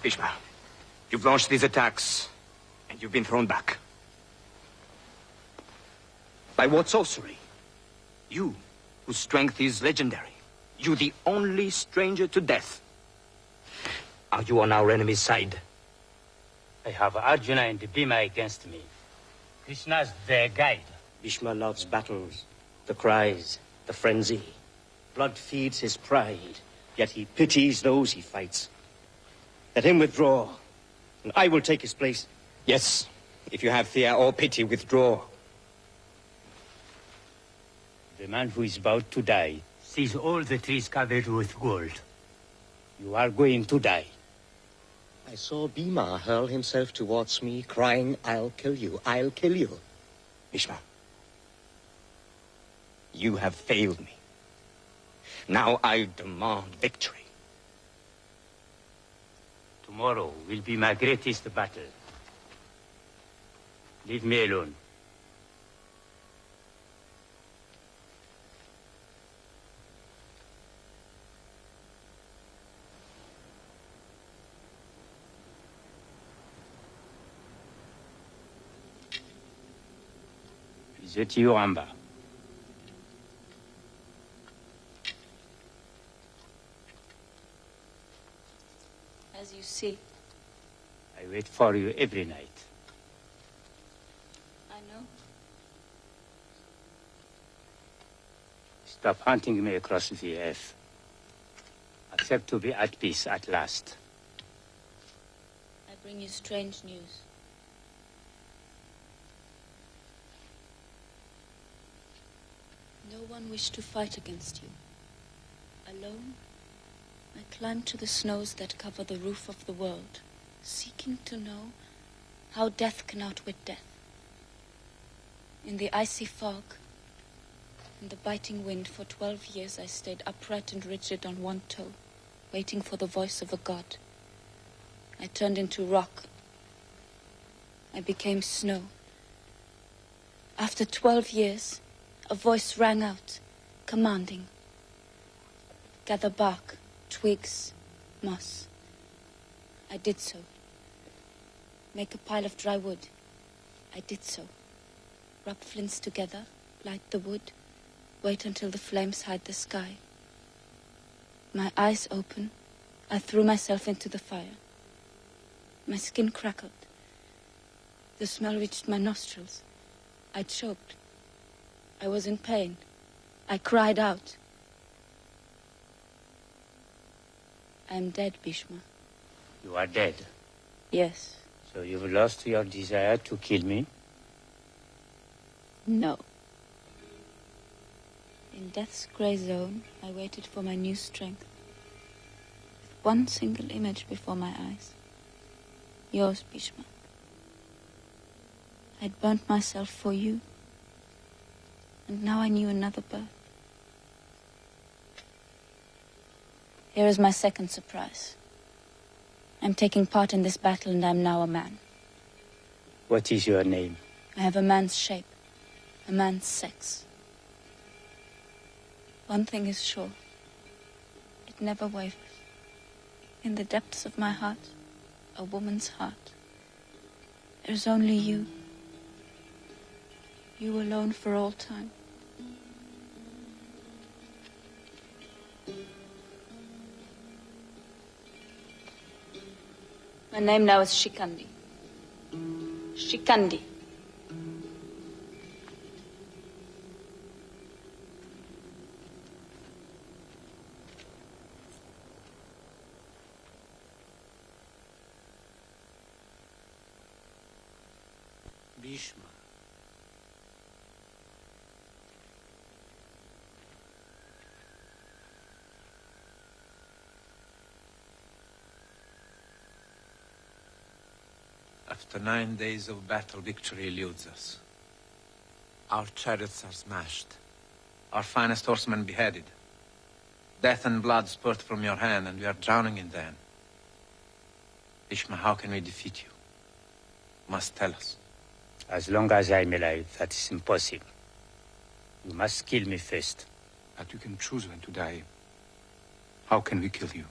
[SPEAKER 17] Bhishma, you've launched these attacks, and you've been thrown back. By what sorcery? You, whose strength is legendary. You, the only stranger to death. Are you on our enemy's side?
[SPEAKER 4] I have Arjuna and Bhima against me. Krishna's their guide.
[SPEAKER 7] Bhishma loves battles, the cries, the frenzy. Blood feeds his pride, yet he pities those he fights. Let him withdraw, and I will take his place.
[SPEAKER 17] Yes, if you have fear or pity, withdraw.
[SPEAKER 4] The man who is about to die sees all the trees covered with gold. You are going to die.
[SPEAKER 7] I saw Bhima hurl himself towards me, crying, "I'll kill you, I'll kill you."
[SPEAKER 17] Bhishma, you have failed me. Now I demand victory.
[SPEAKER 4] Tomorrow will be my greatest battle. Leave me alone. Is it you, Amba?
[SPEAKER 15] you see?
[SPEAKER 4] I wait for you every night.
[SPEAKER 15] I know.
[SPEAKER 4] Stop hunting me across the earth. Accept to be at peace at last.
[SPEAKER 15] I bring you strange news. No one wished to fight against you. Alone, I climbed to the snows that cover the roof of the world, seeking to know how death can outwit death. In the icy fog, in the biting wind, for 12 years I stayed upright and rigid on one toe, waiting for the voice of a god. I turned into rock. I became snow. After 12 years, a voice rang out, commanding. Gather bark, twigs, moss. I did so. Make a pile of dry wood. I did so. Rub flints together, light the wood, wait until the flames hide the sky. My eyes open, I threw myself into the fire. My skin crackled. The smell reached my nostrils. I choked. I was in pain. I cried out. I am dead, Bhishma.
[SPEAKER 4] You are dead.
[SPEAKER 15] Yes.
[SPEAKER 4] So you've lost your desire to kill me?
[SPEAKER 15] No. In death's grey zone, I waited for my new strength. With one single image before my eyes. Yours, Bhishma. I'd burnt myself for you. And now I knew another birth. Here is my second surprise. I'm taking part in this battle and I'm now a man.
[SPEAKER 4] What is your name?
[SPEAKER 15] I have a man's shape, a man's sex. One thing is sure. It never wavers. In the depths of my heart, a woman's heart. There's only you. You alone for all time. My name now is Shikandi. Shikandi.
[SPEAKER 21] Bhishma.
[SPEAKER 13] After 9 days of battle, victory eludes us. Our chariots are smashed. Our finest horsemen beheaded. Death and blood spurt from your hand, and we are drowning in them. Bhishma, how can we defeat you? You must tell us.
[SPEAKER 4] As long as I'm alive, that is impossible. You must kill me first.
[SPEAKER 14] But you can choose when to die. How can we kill you?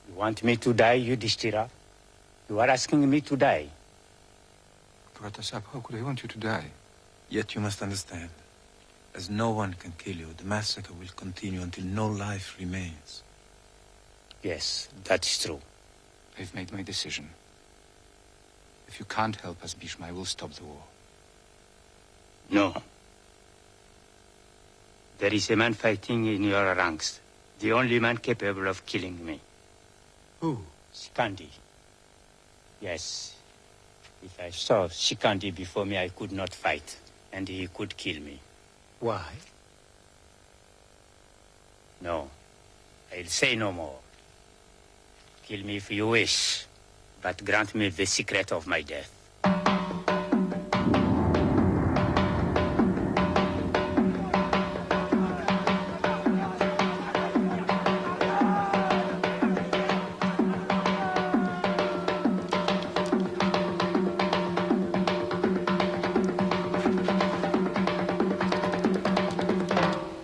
[SPEAKER 4] You want me to die, Yudhishthira? You are asking me to die.
[SPEAKER 14] Pratasap, how could I want you to die?
[SPEAKER 13] Yet you must understand, as no one can kill you, the massacre will continue until no life remains.
[SPEAKER 4] Yes, that's true.
[SPEAKER 14] I've made my decision. If you can't help us, Bhishma, I will stop the war.
[SPEAKER 4] No. There is a man fighting in your ranks. The only man capable of killing me.
[SPEAKER 21] Who?
[SPEAKER 4] Shikandi. Yes. If I saw Shikandi before me, I could not fight. And he could kill me.
[SPEAKER 21] Why?
[SPEAKER 4] No. I'll say no more. Kill me if you wish. But grant me the secret of my death.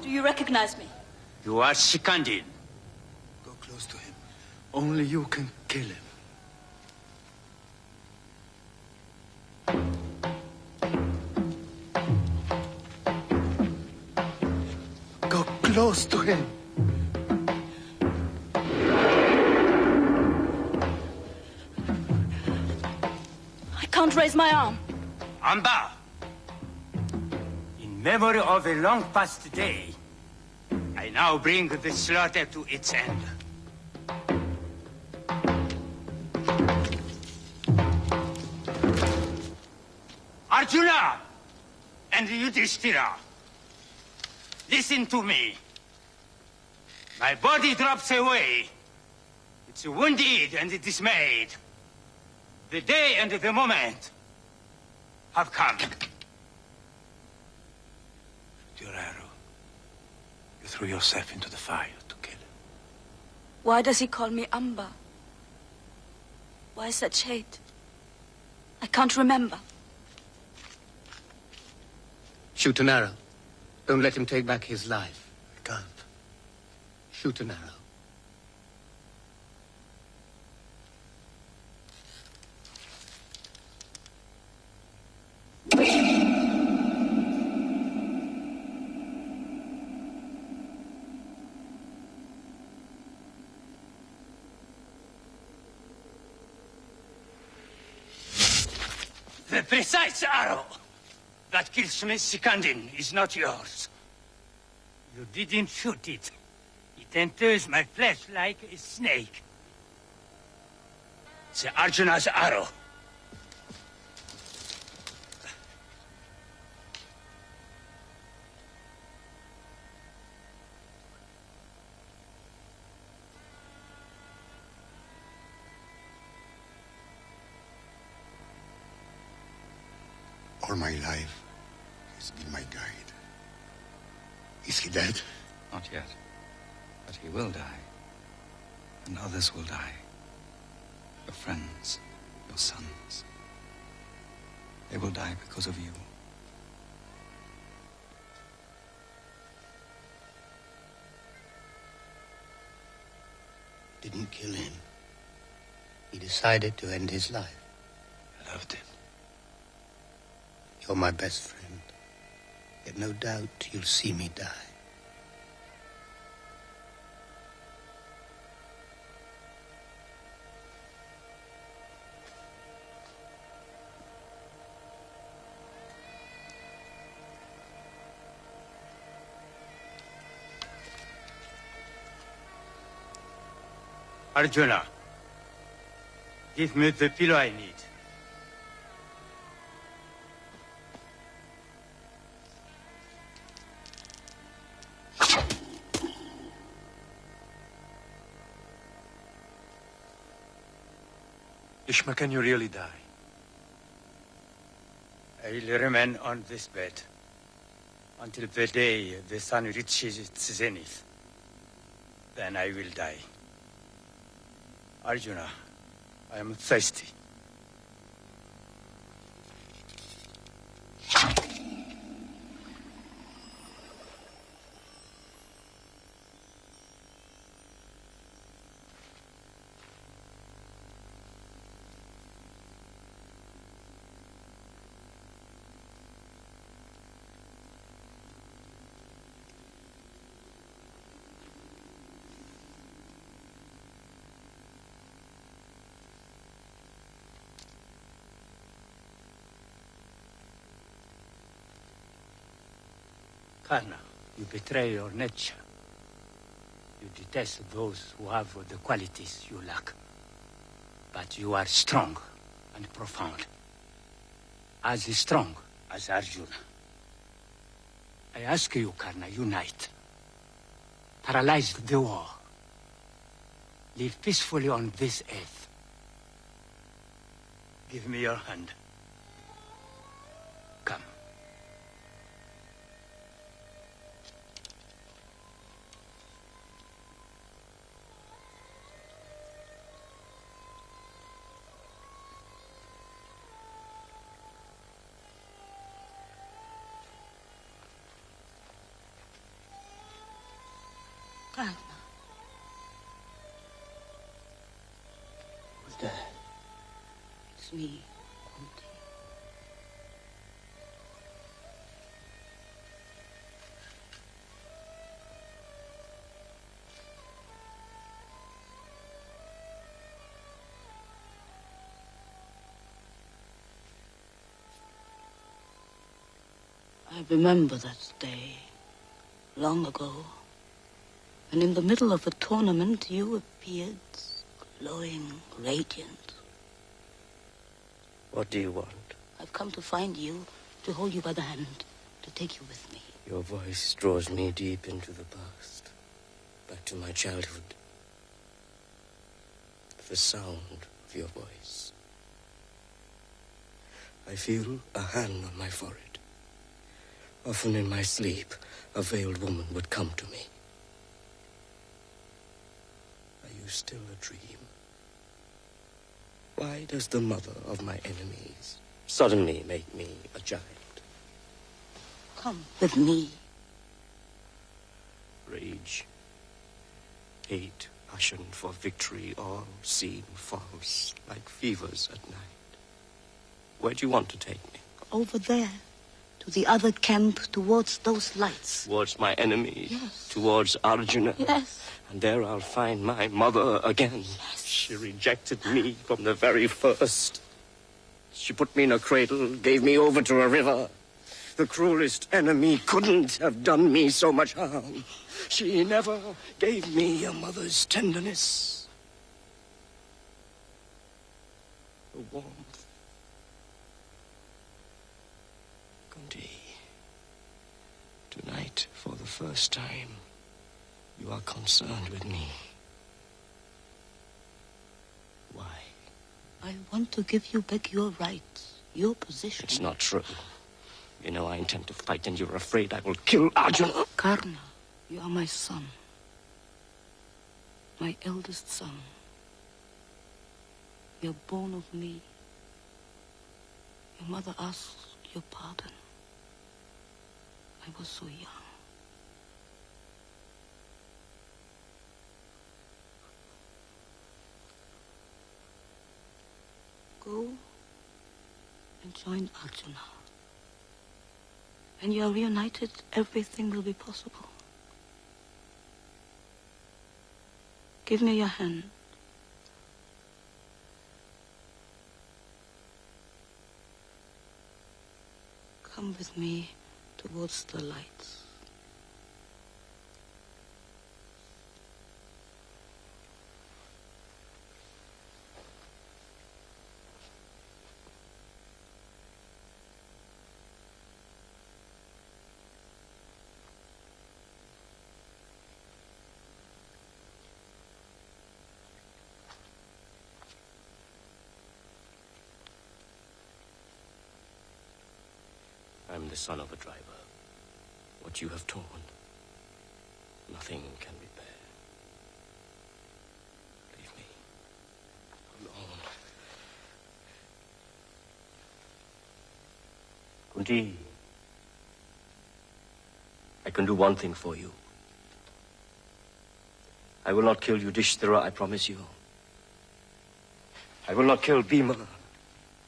[SPEAKER 15] Do you recognize me?
[SPEAKER 4] You are Shikandi.
[SPEAKER 21] Go close to him. Only you can kill him. Go close to him.
[SPEAKER 15] can't raise my arm.
[SPEAKER 4] Amba, in memory of a long past day, I now bring the slaughter to its end. Arjuna and Yudhishthira, listen to me. My body drops away. It's wounded and dismayed. The day and the moment have come.
[SPEAKER 5] Your arrow. You threw yourself into the fire to kill him.
[SPEAKER 15] Why does he call me Amba? Why such hate? I can't remember.
[SPEAKER 21] Shoot an arrow. Don't let him take back his life.
[SPEAKER 5] I can't.
[SPEAKER 21] Shoot an arrow.
[SPEAKER 4] The precise arrow that kills Sikandin is not yours. You didn't shoot it. It enters my flesh like a snake. It's Arjuna's arrow.
[SPEAKER 19] All my life, he's been my guide. Is he dead?
[SPEAKER 16] Not yet. But he will die. And others will die. Your friends, your sons. They will die because of you.
[SPEAKER 21] Didn't kill him. He decided to end his life.
[SPEAKER 5] I loved him.
[SPEAKER 21] You're my best friend. Yet no doubt you'll see me die.
[SPEAKER 4] Arjuna, give me the pillow I need.
[SPEAKER 5] Ishma, can you really die?
[SPEAKER 4] I will remain on this bed until the day the sun reaches its zenith. Then I will die. Arjuna, I am thirsty. Karna, you betray your nature. You detest those who have the qualities you lack. But you are strong and profound. As strong as Arjuna. I ask you, Karna, unite. Paralyze the war. Live peacefully on this earth. Give me your hand. Come.
[SPEAKER 20] Karna.
[SPEAKER 21] Who's there?
[SPEAKER 20] It's me, Kunti. I remember that day, long ago, when in the middle of a tournament you appeared, glowing, radiant.
[SPEAKER 7] What do you want?
[SPEAKER 20] I've come to find you, to hold you by the hand, to take you with me.
[SPEAKER 7] Your voice draws me deep into the past, back to my childhood. The sound of your voice. I feel a hand on my forehead. Often in my sleep, a veiled woman would come to me. Are you still a dream? Why does the mother of my enemies suddenly make me a giant?
[SPEAKER 20] Come with me.
[SPEAKER 7] Rage, hate, passion for victory all seem false, like fevers at night. Where do you want to take me?
[SPEAKER 20] Over there, to the other camp, towards those lights.
[SPEAKER 7] Towards my enemies?
[SPEAKER 20] Yes.
[SPEAKER 7] Towards Arjuna?
[SPEAKER 20] Yes.
[SPEAKER 7] And there I'll find my mother again.
[SPEAKER 20] Yes.
[SPEAKER 7] She rejected me from the very first. She put me in a cradle, gave me over to a river. The cruelest enemy couldn't have done me so much harm. She never gave me a mother's tenderness. The warmth. Kunti, tonight, for the first time, you are concerned with me. Why?
[SPEAKER 20] I want to give you back your rights, your position.
[SPEAKER 7] It's not true. You know I intend to fight, and you're afraid I will kill Arjuna.
[SPEAKER 20] Karna, you are my son. My eldest son. You're born of me. Your mother asked your pardon. I was so young. Go and join Arjuna. When you are reunited, everything will be possible. Give me your hand. Come with me towards the lights.
[SPEAKER 7] I'm the son of a driver. What you have torn, nothing can repair. Leave me alone. Kunti, I can do one thing for you. I will not kill Yudhishthira, I promise you. I will not kill Bhima,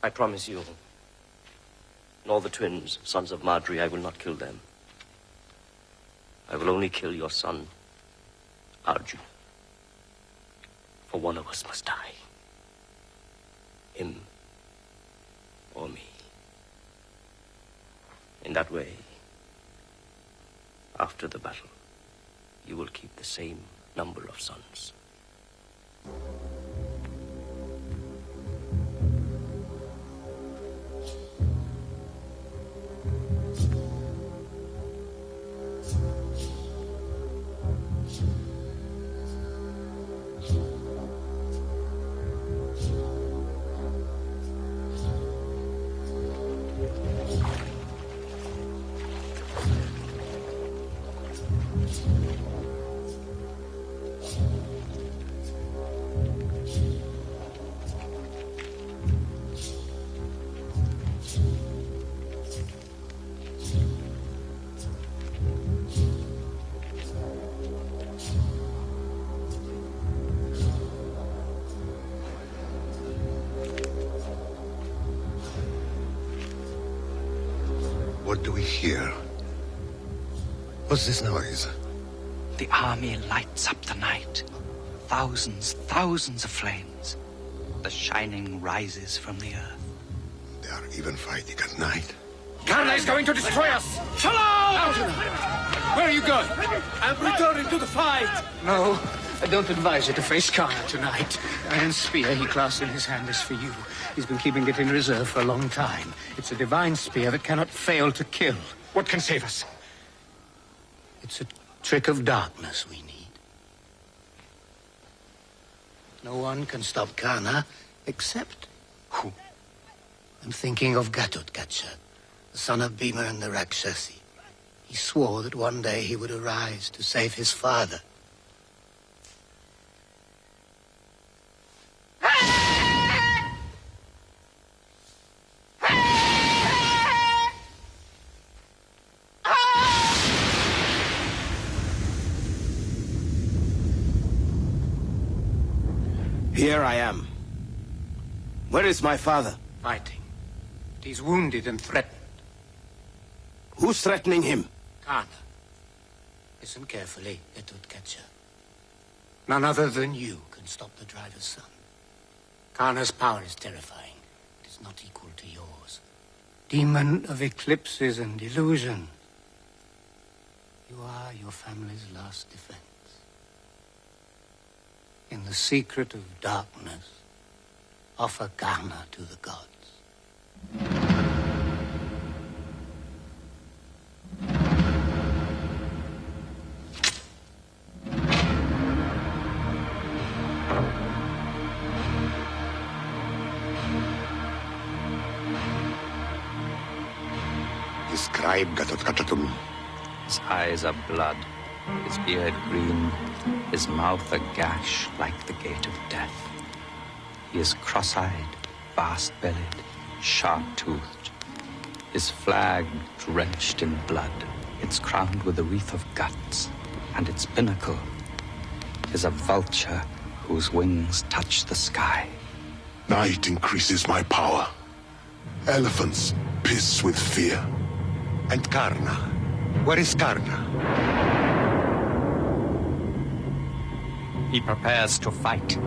[SPEAKER 7] I promise you. Nor the twins, sons of Madri, I will not kill them. I will only kill your son, Arjuna. For one of us must die. Him or me. In that way, after the battle, you will keep the same number of sons.
[SPEAKER 19] What do we hear? What's this noise?
[SPEAKER 2] The army lights up the night. Thousands, thousands of flames. The shining rises from the earth.
[SPEAKER 19] They are even fighting at night.
[SPEAKER 11] Karna is going to destroy us!
[SPEAKER 21] Algernon! Where are you going?
[SPEAKER 13] I'm returning to the fight!
[SPEAKER 21] No, I don't advise you to face Karna tonight. The iron spear he clasped in his hand is for you. He's been keeping it in reserve for a long time. It's a divine spear that cannot fail to kill.
[SPEAKER 11] What can save us?
[SPEAKER 21] It's a trick of darkness we need. No one can stop Karna except...
[SPEAKER 11] Who?
[SPEAKER 21] I'm thinking of Gatotkacha, the son of Bhima and the Rakshasi. He swore that one day he would arise to save his father.
[SPEAKER 11] Here I am. Where is my father?
[SPEAKER 21] Fighting. But he's wounded and threatened.
[SPEAKER 11] Who's threatening him?
[SPEAKER 21] Karna. Listen carefully, Gatotkacha. None other than you can stop the driver's son. Karna's power is terrifying. It is not equal to yours. Demon of eclipses and illusion. You are your family's last defense. In the secret of darkness, offer Karna to the gods.
[SPEAKER 19] Describe Gatotkacha to me.
[SPEAKER 16] His eyes are blood, his beard green, his mouth a gash like the gate of death. He is cross-eyed, vast-bellied, sharp-toothed. His flag drenched in blood. It's crowned with a wreath of guts, and its pinnacle is a vulture whose wings touch the sky.
[SPEAKER 19] Night increases my power. Elephants piss with fear. And Karna? Where is Karna?
[SPEAKER 16] He prepares to fight.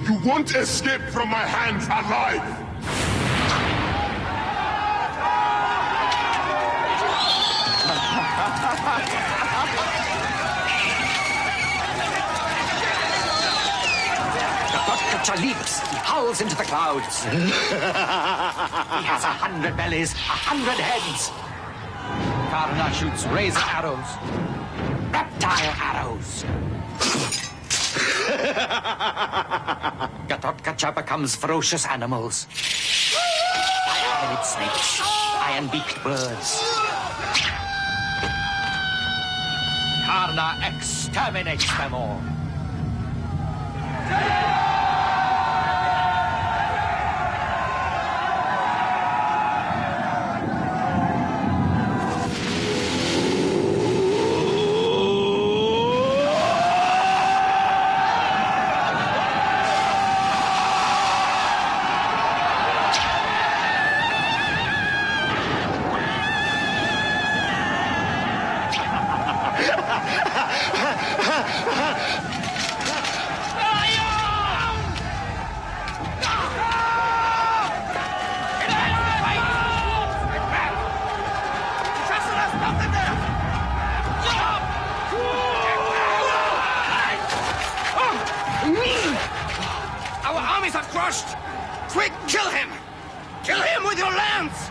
[SPEAKER 19] You won't escape from my hands alive!
[SPEAKER 16] Gatotkacha leaps. He howls into the clouds. He has 100 bellies, 100 heads. Karna shoots razor arrows, reptile arrows. Gatotkacha becomes ferocious animals. Iron-headed snakes, iron-beaked birds. Karna exterminates them all.
[SPEAKER 11] Our armies are crushed! Quick, kill him! Kill him with your lance!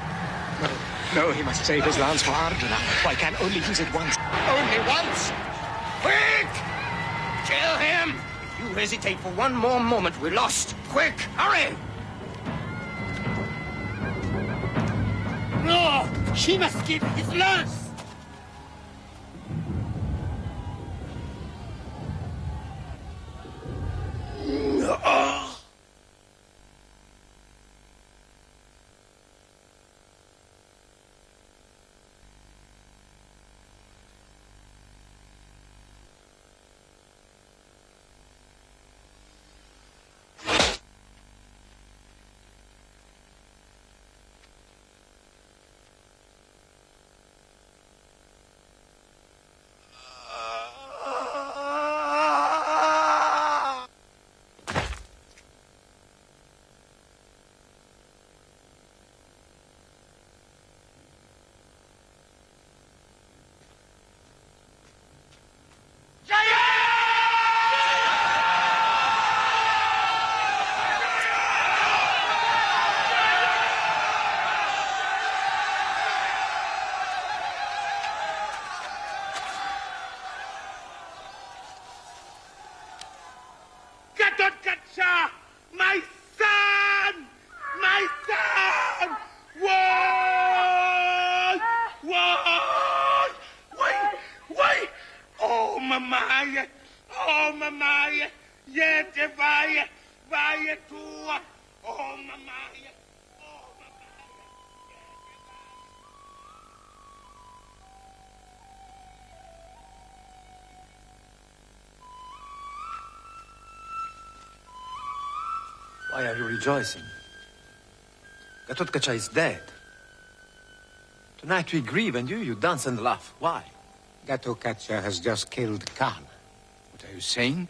[SPEAKER 17] No, he must save his lance for Arjuna. Why can't only use it once?
[SPEAKER 11] Only once? Quick! Kill him! If you hesitate for one more moment, we're lost. Quick, hurry!
[SPEAKER 10] No! She must give his lance!
[SPEAKER 19] mamaia, oh mamaia, gente vai, vai tua, oh mamaia.
[SPEAKER 13] Why are you rejoicing? Gatotkacha is dead. Tonight we grieve, and you dance and laugh. Why?
[SPEAKER 21] Gatotkacha has just killed Kana.
[SPEAKER 14] What are you saying?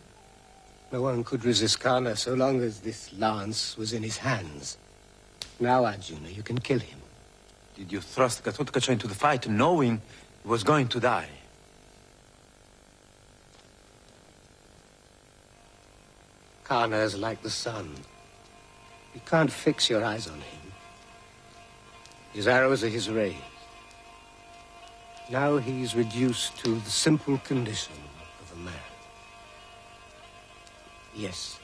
[SPEAKER 21] No one could resist Kana so long as this lance was in his hands. Now, Arjuna, you can kill him.
[SPEAKER 13] Did you thrust Gatotkacha into the fight knowing he was going to die?
[SPEAKER 21] Kana is like the sun. You can't fix your eyes on him. His arrows are his rays. Now he's reduced to the simple condition of a man. Yes,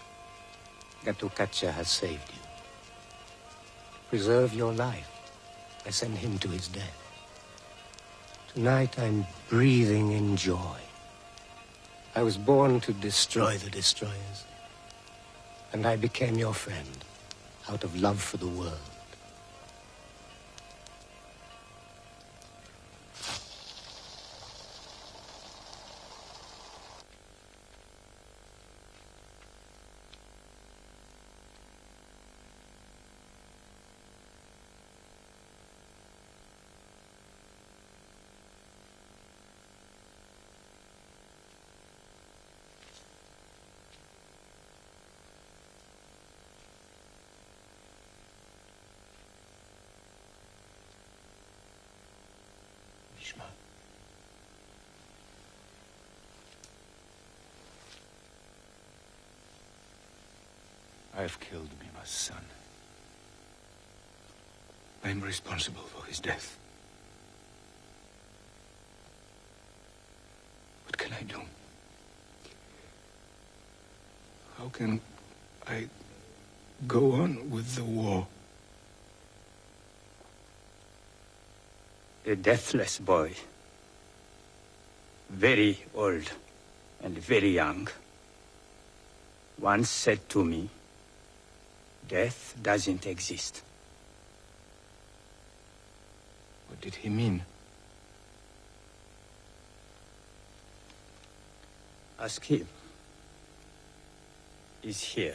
[SPEAKER 21] Gatotkacha has saved you. To preserve your life, I send him to his death. Tonight I'm breathing in joy. I was born to destroy the destroyers. And I became your friend out of love for the world.
[SPEAKER 14] I've killed Bhima's son. I'm responsible for his death. What can I do? How can I go on with the war?
[SPEAKER 4] A deathless boy, very old and very young, once said to me, death doesn't exist.
[SPEAKER 14] What did he mean?
[SPEAKER 4] Ask him. He's here.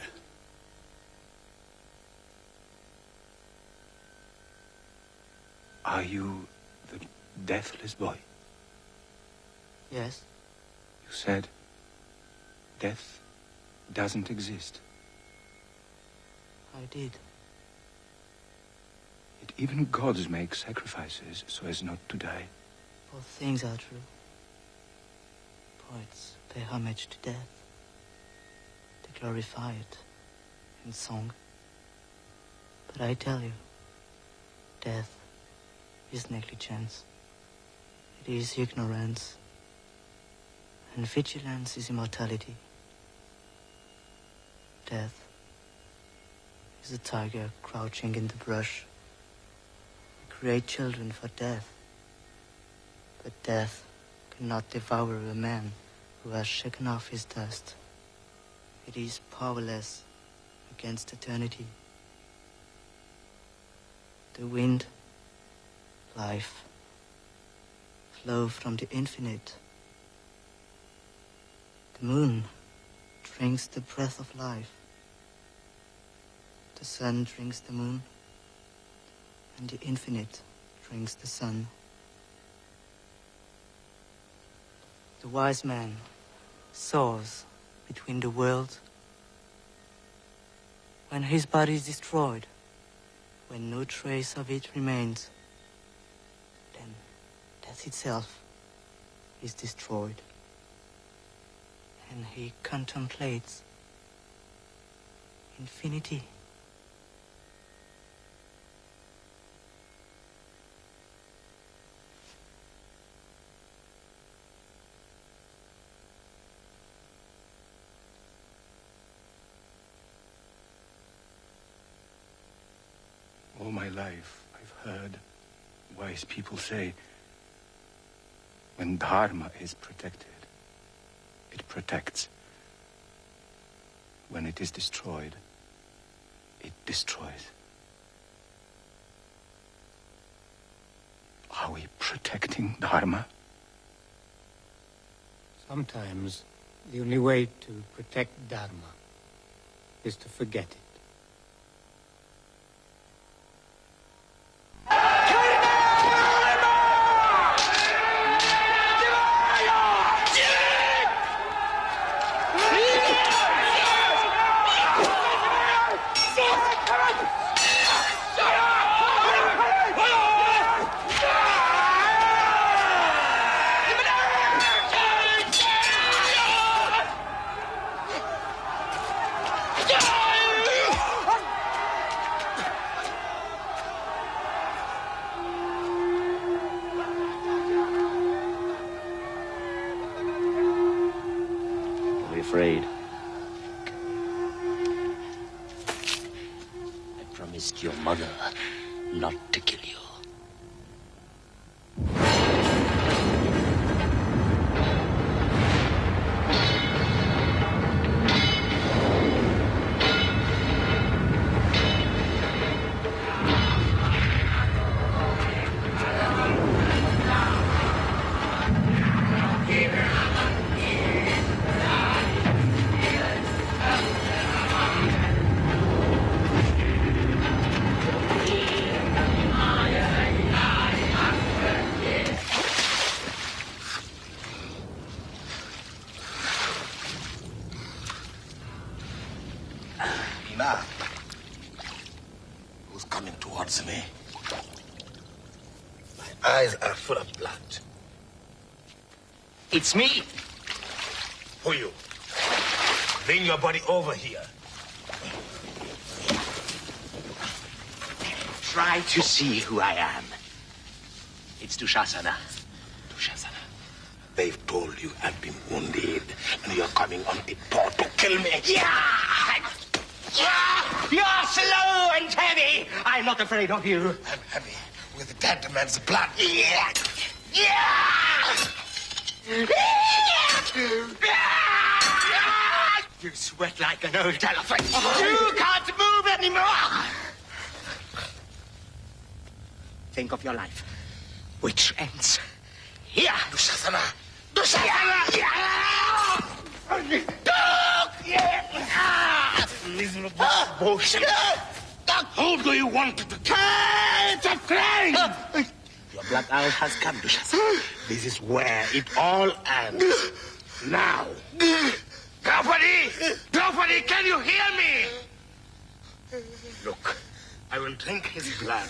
[SPEAKER 14] Are you the deathless boy?
[SPEAKER 12] Yes.
[SPEAKER 14] You said death doesn't exist.
[SPEAKER 12] I did.
[SPEAKER 14] Yet even gods make sacrifices so as not to die.
[SPEAKER 12] Both things are true. Poets pay homage to death. They glorify it in song. But I tell you, death is negligence. It is ignorance. And vigilance is immortality. Death is a tiger crouching in the brush. We create children for death. But death cannot devour a man who has shaken off his dust. It is powerless against eternity. The wind, life, flow from the infinite. The moon drinks the breath of life. The sun drinks the moon, and the infinite drinks the sun. The wise man soars between the worlds. When his body is destroyed, when no trace of it remains, then death itself is destroyed. And he contemplates infinity.
[SPEAKER 14] All my life, I've heard wise people say, when Dharma is protected, it protects. When it is destroyed, it destroys. Are we protecting Dharma?
[SPEAKER 21] Sometimes the only way to protect Dharma is to forget it.
[SPEAKER 5] Afraid. I promised your mother not to kill you.
[SPEAKER 11] Who's coming towards me? My eyes are full of blood.
[SPEAKER 5] It's me.
[SPEAKER 11] Who you? Bring your body over here.
[SPEAKER 5] Try to see who I am. It's Dushasana.
[SPEAKER 11] Dushasana. They've told you I've been wounded, and you're coming on tiptoe to kill me.
[SPEAKER 5] Yeah! You're slow and heavy. I'm not afraid of you.
[SPEAKER 11] I'm heavy with the dead man's blood.
[SPEAKER 5] Yeah! You sweat like an old elephant. You can't move anymore. Think of your life, which ends here.
[SPEAKER 11] Dushasana! Dushasana! Listen to this bullshit. Who do you want to kill? It's a flame! Your blood hour has come, Dushasana. This is where it all ends. Now. Draupadi, can you hear me? Look, I will drink his blood.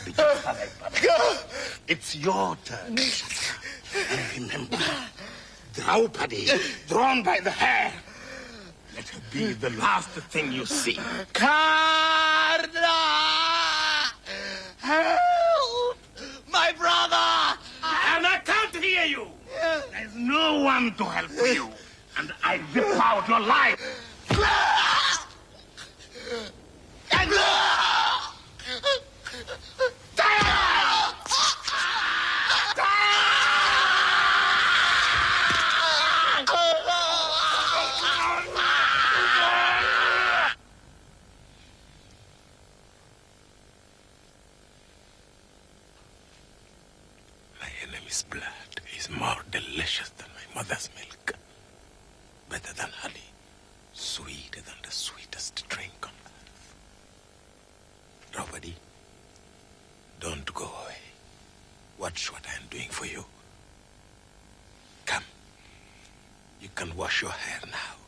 [SPEAKER 11] It's your turn, Dushasana. And remember, Draupadi, drawn by the hair. Let her be the last thing you see.
[SPEAKER 5] Karna! Help! My brother!
[SPEAKER 11] And I can't hear you. There's no one to help you. And I rip out your life. My enemy's blood is more delicious than my mother's milk. Better than honey, sweeter than the sweetest drink on earth. Draupadi, don't go away. Watch what I am doing for you. Come, you can wash your hair now.